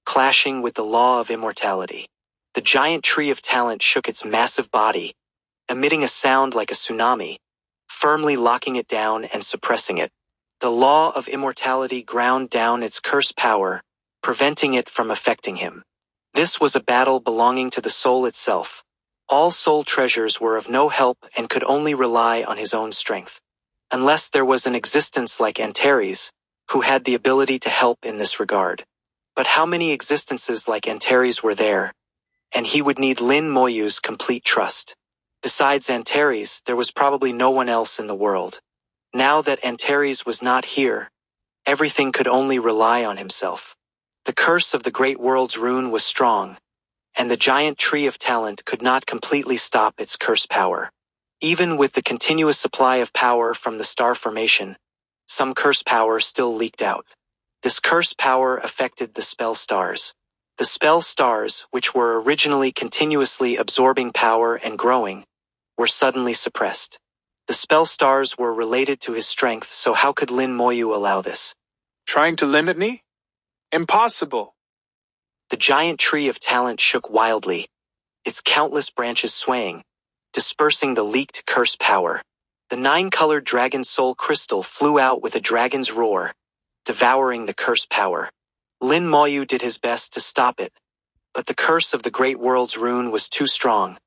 clashing with the law of immortality. The giant tree of talent shook its massive body, emitting a sound like a tsunami, firmly locking it down and suppressing it. The law of immortality ground down its curse power, preventing it from affecting him. This was a battle belonging to the soul itself. All soul treasures were of no help and could only rely on his own strength. Unless there was an existence like Antares, who had the ability to help in this regard. But how many existences like Antares were there? And he would need Lin Moyu's complete trust. Besides Antares, there was probably no one else in the world. Now that Antares was not here, everything could only rely on himself. The curse of the Great World's rune was strong, and the giant tree of talent could not completely stop its curse power. Even with the continuous supply of power from the star formation, some curse power still leaked out. This curse power affected the spell stars. The spell stars, which were originally continuously absorbing power and growing, were suddenly suppressed. The spell stars were related to his strength, so how could Lin Moyu allow this? Trying to limit me? Impossible. The giant tree of talent shook wildly, its countless branches swaying, dispersing the leaked curse power. The 9-colored dragon soul crystal flew out with a dragon's roar, devouring the curse power. Lin Moyu did his best to stop it, but the curse of the Great World's rune was too strong,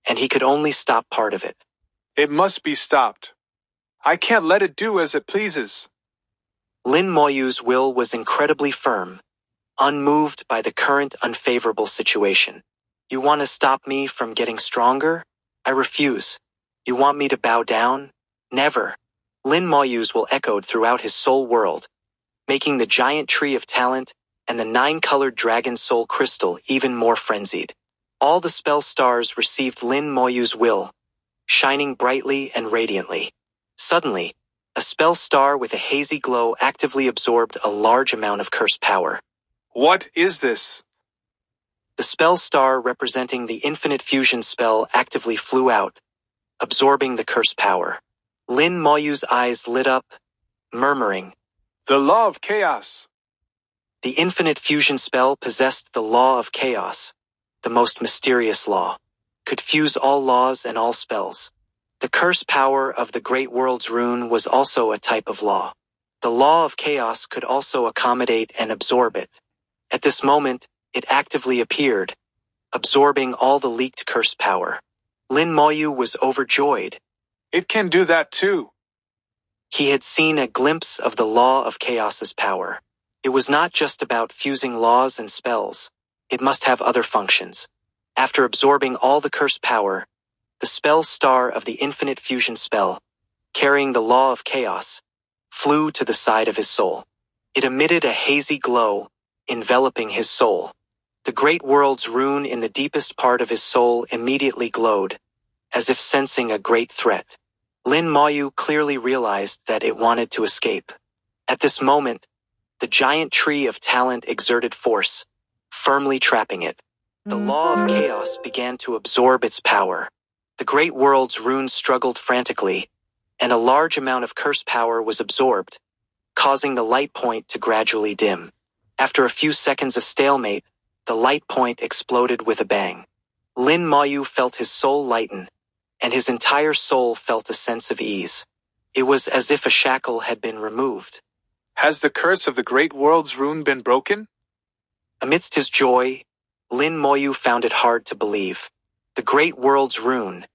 and he could only stop part of it. It must be stopped. I can't let it do as it pleases. Lin Moyu's will was incredibly firm, unmoved by the current unfavorable situation. You want to stop me from getting stronger? I refuse. You want me to bow down? Never. Lin Moyu's will echoed throughout his soul world, making the giant tree of talent and the 9-colored dragon soul crystal even more frenzied. All the spell stars received Lin Moyu's will, shining brightly and radiantly. Suddenly, a spell star with a hazy glow actively absorbed a large amount of curse power. What is this? The spell star representing the infinite fusion spell actively flew out, absorbing the curse power. Lin Moyu's eyes lit up, murmuring, The law of chaos. The infinite fusion spell possessed the law of chaos, the most mysterious law, could fuse all laws and all spells. The curse power of the Great World's rune was also a type of law. The law of chaos could also accommodate and absorb it. At this moment, it actively appeared, absorbing all the leaked curse power. Lin Moyu was overjoyed. It can do that too. He had seen a glimpse of the law of chaos's power. It was not just about fusing laws and spells. It must have other functions. After absorbing all the curse power, the spell star of the infinite fusion spell, carrying the law of chaos, flew to the side of his soul. It emitted a hazy glow, enveloping his soul. The Great World's rune in the deepest part of his soul immediately glowed, as if sensing a great threat. Lin Moyu clearly realized that it wanted to escape. At this moment, the giant tree of talent exerted force, firmly trapping it. The law of chaos began to absorb its power. The Great World's rune struggled frantically, and a large amount of curse power was absorbed, causing the light point to gradually dim. After a few seconds of stalemate, the light point exploded with a bang. Lin Moyu felt his soul lighten, and his entire soul felt a sense of ease. It was as if a shackle had been removed. Has the curse of the Great World's rune been broken? Amidst his joy, Lin Moyu found it hard to believe. The Great World's rune,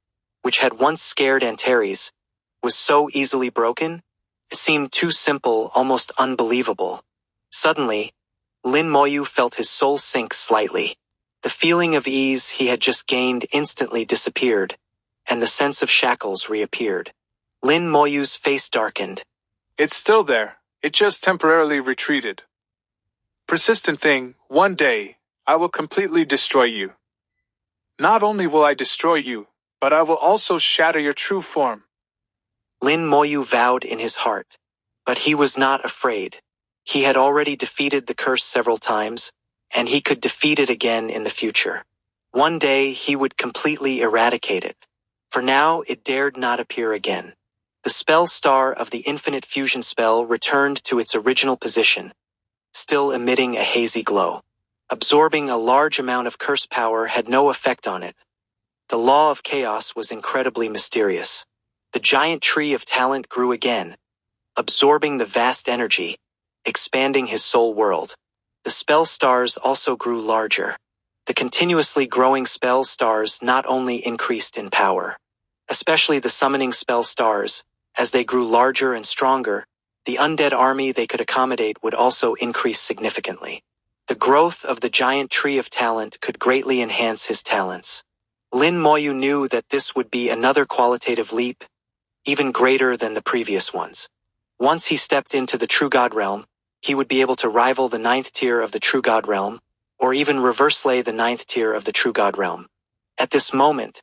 which had once scared Antares, was so easily broken, it seemed too simple, almost unbelievable. Suddenly, Lin Moyu felt his soul sink slightly. The feeling of ease he had just gained instantly disappeared, and the sense of shackles reappeared. Lin Moyu's face darkened. It's still there. It just temporarily retreated. Persistent thing, one day, I will completely destroy you. Not only will I destroy you, but I will also shatter your true form. Lin Moyu vowed in his heart. But he was not afraid. He had already defeated the curse several times, and he could defeat it again in the future. One day he would completely eradicate it. For now it dared not appear again. The spell star of the infinite fusion spell returned to its original position, still emitting a hazy glow. Absorbing a large amount of curse power had no effect on it. The law of chaos was incredibly mysterious. The giant tree of talent grew again, absorbing the vast energy, expanding his soul world. The spell stars also grew larger. The continuously growing spell stars not only increased in power, especially the summoning spell stars, as they grew larger and stronger, the undead army they could accommodate would also increase significantly. The growth of the giant tree of talent could greatly enhance his talents. Lin Moyu knew that this would be another qualitative leap, even greater than the previous ones. Once he stepped into the True God realm, he would be able to rival the 9th tier of the True God realm, or even reverse-lay the 9th tier of the True God realm. At this moment,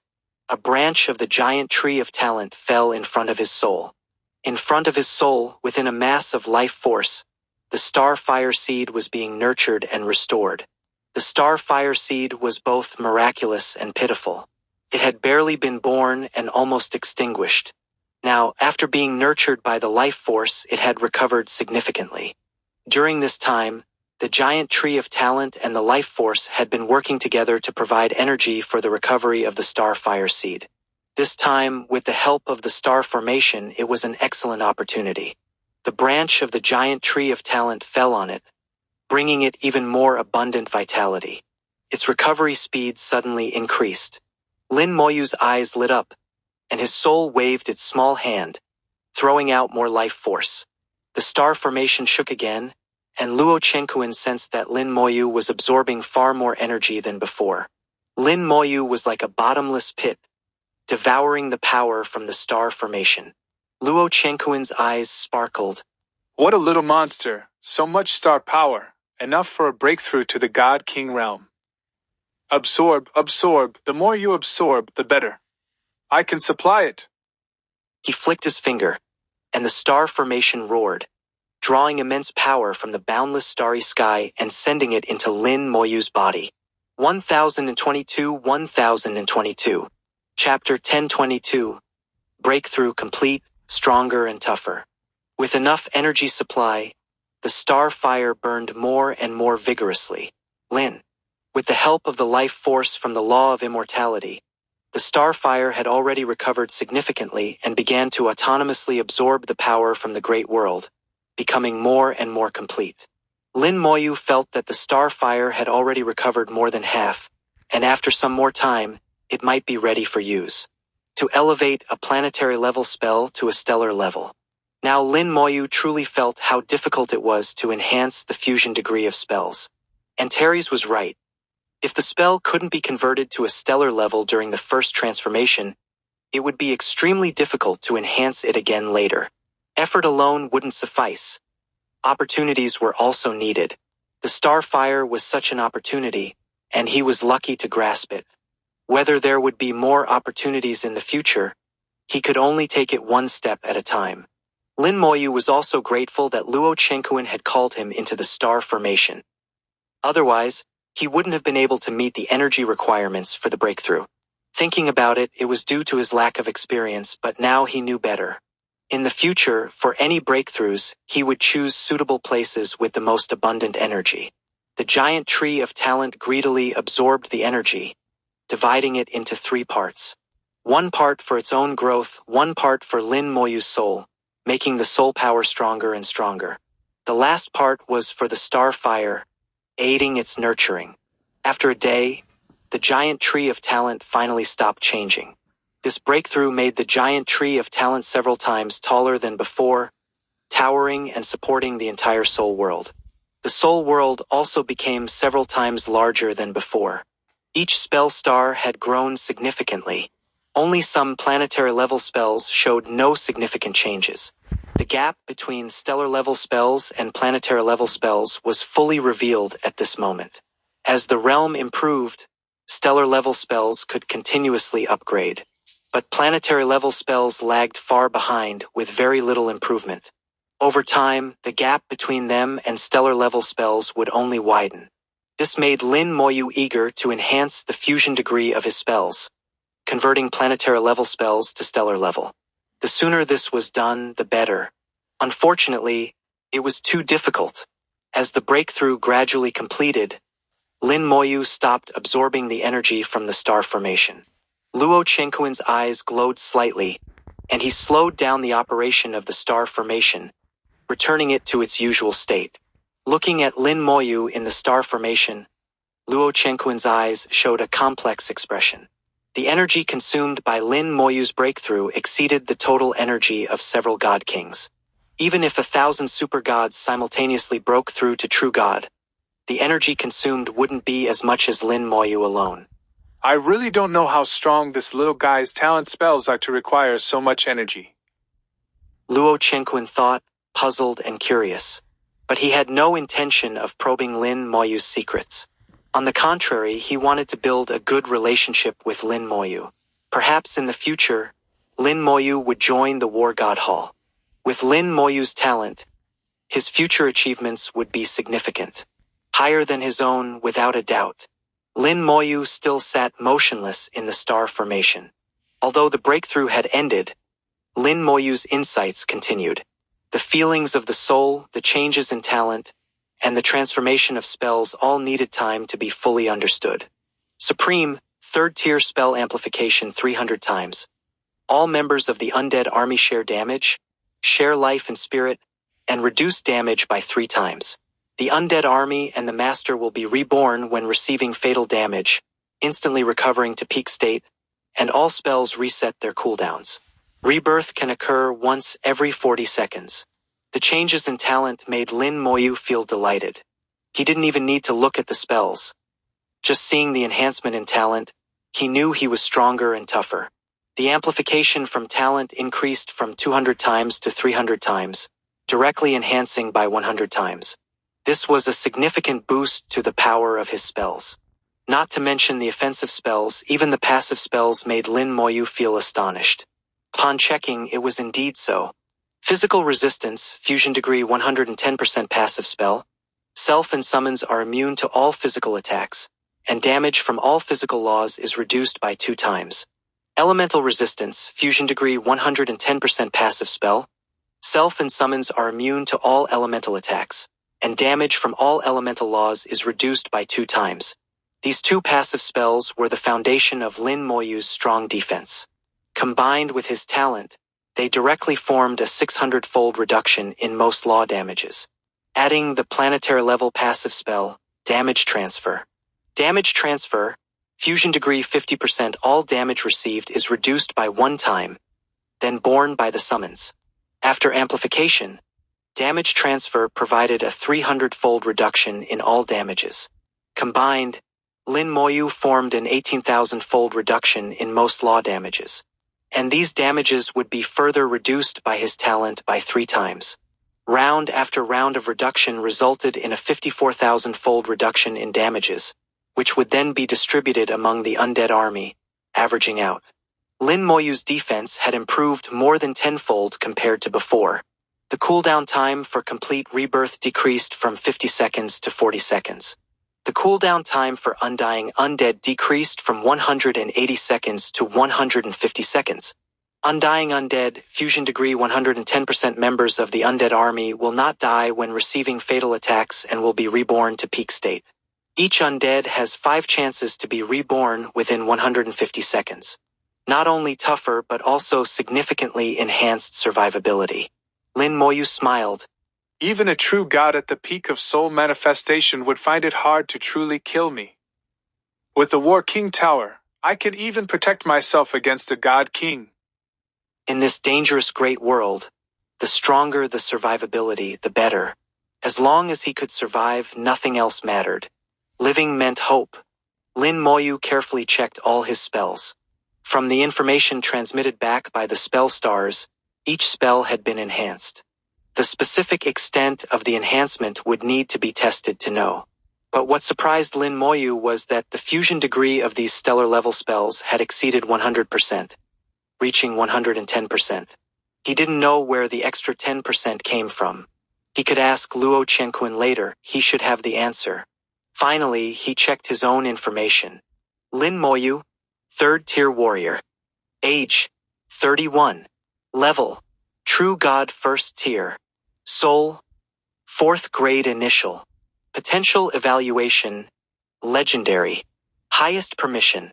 a branch of the giant tree of talent fell in front of his soul. In front of his soul, within a mass of life force, the Starfire Seed was being nurtured and restored. The Starfire Seed was both miraculous and pitiful. It had barely been born and almost extinguished. Now, after being nurtured by the life force, it had recovered significantly. During this time, the giant tree of talent and the life force had been working together to provide energy for the recovery of the Starfire Seed. This time, with the help of the star formation, it was an excellent opportunity. The branch of the giant tree of talent fell on it, bringing it even more abundant vitality. Its recovery speed suddenly increased. Lin Moyu's eyes lit up, and his soul waved its small hand, throwing out more life force. The star formation shook again, and Luo Chenkuan sensed that Lin Moyu was absorbing far more energy than before. Lin Moyu was like a bottomless pit, devouring the power from the star formation. Luo Chenkuan's eyes sparkled. What a little monster, so much star power, enough for a breakthrough to the God King realm. Absorb, absorb, the more you absorb, the better. I can supply it. He flicked his finger, and the star formation roared, drawing immense power from the boundless starry sky and sending it into Lin Moyu's body. 1022 Chapter 1022. Breakthrough complete, stronger and tougher. With enough energy supply, the star fire burned more and more vigorously. Lin, with the help of the life force from the law of immortality, the starfire had already recovered significantly and began to autonomously absorb the power from the great world, becoming more and more complete. Lin Moyu felt that the starfire had already recovered more than half, and after some more time, it might be ready for use. To elevate a planetary level spell to a stellar level. Now Lin Moyu truly felt how difficult it was to enhance the fusion degree of spells. Antares was right. If the spell couldn't be converted to a stellar level during the first transformation, it would be extremely difficult to enhance it again later. Effort alone wouldn't suffice. Opportunities were also needed. The Starfire was such an opportunity, and he was lucky to grasp it. Whether there would be more opportunities in the future, he could only take it one step at a time. Lin Moyu was also grateful that Luo Chenkuan had called him into the star formation. Otherwise, he wouldn't have been able to meet the energy requirements for the breakthrough. Thinking about it, it was due to his lack of experience, but now he knew better. In the future, for any breakthroughs, he would choose suitable places with the most abundant energy. The giant tree of talent greedily absorbed the energy, dividing it into 3 parts. 1 part for its own growth, 1 part for Lin Moyu's soul, making the soul power stronger and stronger. The last part was for the star fire, aiding its nurturing. After a day, the giant tree of talent finally stopped changing. This breakthrough made the giant tree of talent several times taller than before, towering and supporting the entire soul world. The soul world also became several times larger than before. Each spell star had grown significantly. Only some planetary-level spells showed no significant changes. The gap between stellar-level spells and planetary-level spells was fully revealed at this moment. As the realm improved, stellar-level spells could continuously upgrade. But planetary-level spells lagged far behind with very little improvement. Over time, the gap between them and stellar-level spells would only widen. This made Lin Moyu eager to enhance the fusion degree of his spells, converting planetary-level spells to stellar level. The sooner this was done, the better. Unfortunately, it was too difficult. As the breakthrough gradually completed, Lin Moyu stopped absorbing the energy from the star formation. Luo Chenkuan's eyes glowed slightly, and he slowed down the operation of the star formation, returning it to its usual state. Looking at Lin Moyu in the star formation, Luo Chenkuan's eyes showed a complex expression. The energy consumed by Lin Moyu's breakthrough exceeded the total energy of several god kings. Even if 1,000 super gods simultaneously broke through to true god, the energy consumed wouldn't be as much as Lin Moyu alone. I really don't know how strong this little guy's talent spells are to require so much energy. Luo Chenkuan thought, puzzled and curious. But he had no intention of probing Lin Moyu's secrets. On the contrary, he wanted to build a good relationship with Lin Moyu. Perhaps in the future, Lin Moyu would join the War God Hall. With Lin Moyu's talent, his future achievements would be significant. Higher than his own, without a doubt. Lin Moyu still sat motionless in the star formation. Although the breakthrough had ended, Lin Moyu's insights continued. The feelings of the soul, the changes in talent, and the transformation of spells all needed time to be fully understood. Supreme, third-tier spell amplification 300 times. All members of the undead army share damage, share life and spirit, and reduce damage by 3 times. The undead army and the master will be reborn when receiving fatal damage, instantly recovering to peak state, and all spells reset their cooldowns. Rebirth can occur once every 40 seconds. The changes in talent made Lin Moyu feel delighted. He didn't even need to look at the spells. Just seeing the enhancement in talent, he knew he was stronger and tougher. The amplification from talent increased from 200 times to 300 times, directly enhancing by 100 times. This was a significant boost to the power of his spells. Not to mention the offensive spells, even the passive spells made Lin Moyu feel astonished. Upon checking, it was indeed so. Physical resistance, fusion degree 110% passive spell. Self and summons are immune to all physical attacks, and damage from all physical laws is reduced by 2 times. Elemental resistance, fusion degree 110% passive spell. Self and summons are immune to all elemental attacks, and damage from all elemental laws is reduced by 2 times. These 2 passive spells were the foundation of Lin Moyu's strong defense. Combined with his talent, they directly formed a 600-fold reduction in most law damages. Adding the planetary-level passive spell, Damage Transfer. Damage Transfer, fusion degree 50% all damage received is reduced by 1 time, then borne by the summons. After amplification, Damage Transfer provided a 300-fold reduction in all damages. Combined, Lin Moyu formed an 18,000-fold reduction in most law damages. And these damages would be further reduced by his talent by 3 times. Round after round of reduction resulted in a 54,000-fold reduction in damages, which would then be distributed among the undead army, averaging out. Lin Moyu's defense had improved more than 10-fold compared to before. The cooldown time for complete rebirth decreased from 50 seconds to 40 seconds. The cooldown time for Undying Undead decreased from 180 seconds to 150 seconds. Undying Undead, fusion degree 110% members of the undead army will not die when receiving fatal attacks and will be reborn to peak state. Each undead has 5 chances to be reborn within 150 seconds. Not only tougher but also significantly enhanced survivability. Lin Moyu smiled. Even a true god at the peak of soul manifestation would find it hard to truly kill me. With the War King Tower, I could even protect myself against a god king. In this dangerous great world, the stronger the survivability, the better. As long as he could survive, nothing else mattered. Living meant hope. Lin Moyu carefully checked all his spells. From the information transmitted back by the spell stars, each spell had been enhanced. The specific extent of the enhancement would need to be tested to know. But what surprised Lin Moyu was that the fusion degree of these stellar-level spells had exceeded 100%, reaching 110%. He didn't know where the extra 10% came from. He could ask Luo Qianquan later, he should have the answer. Finally, he checked his own information. Lin Moyu, 3rd tier warrior. Age, 31. Level, True God 1st tier. Soul, 4th grade initial. Potential evaluation, legendary. Highest permission,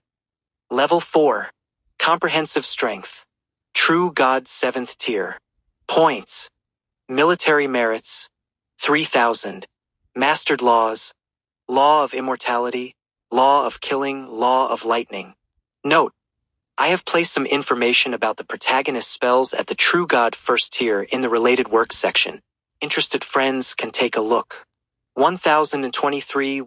level 4. Comprehensive strength, True God 7th tier. Points, military merits, 3,000. Mastered laws, law of immortality, law of killing, law of lightning. Note, I have placed some information about the protagonist spells at the True God 1st tier in the related works section. Interested friends can take a look. 1023.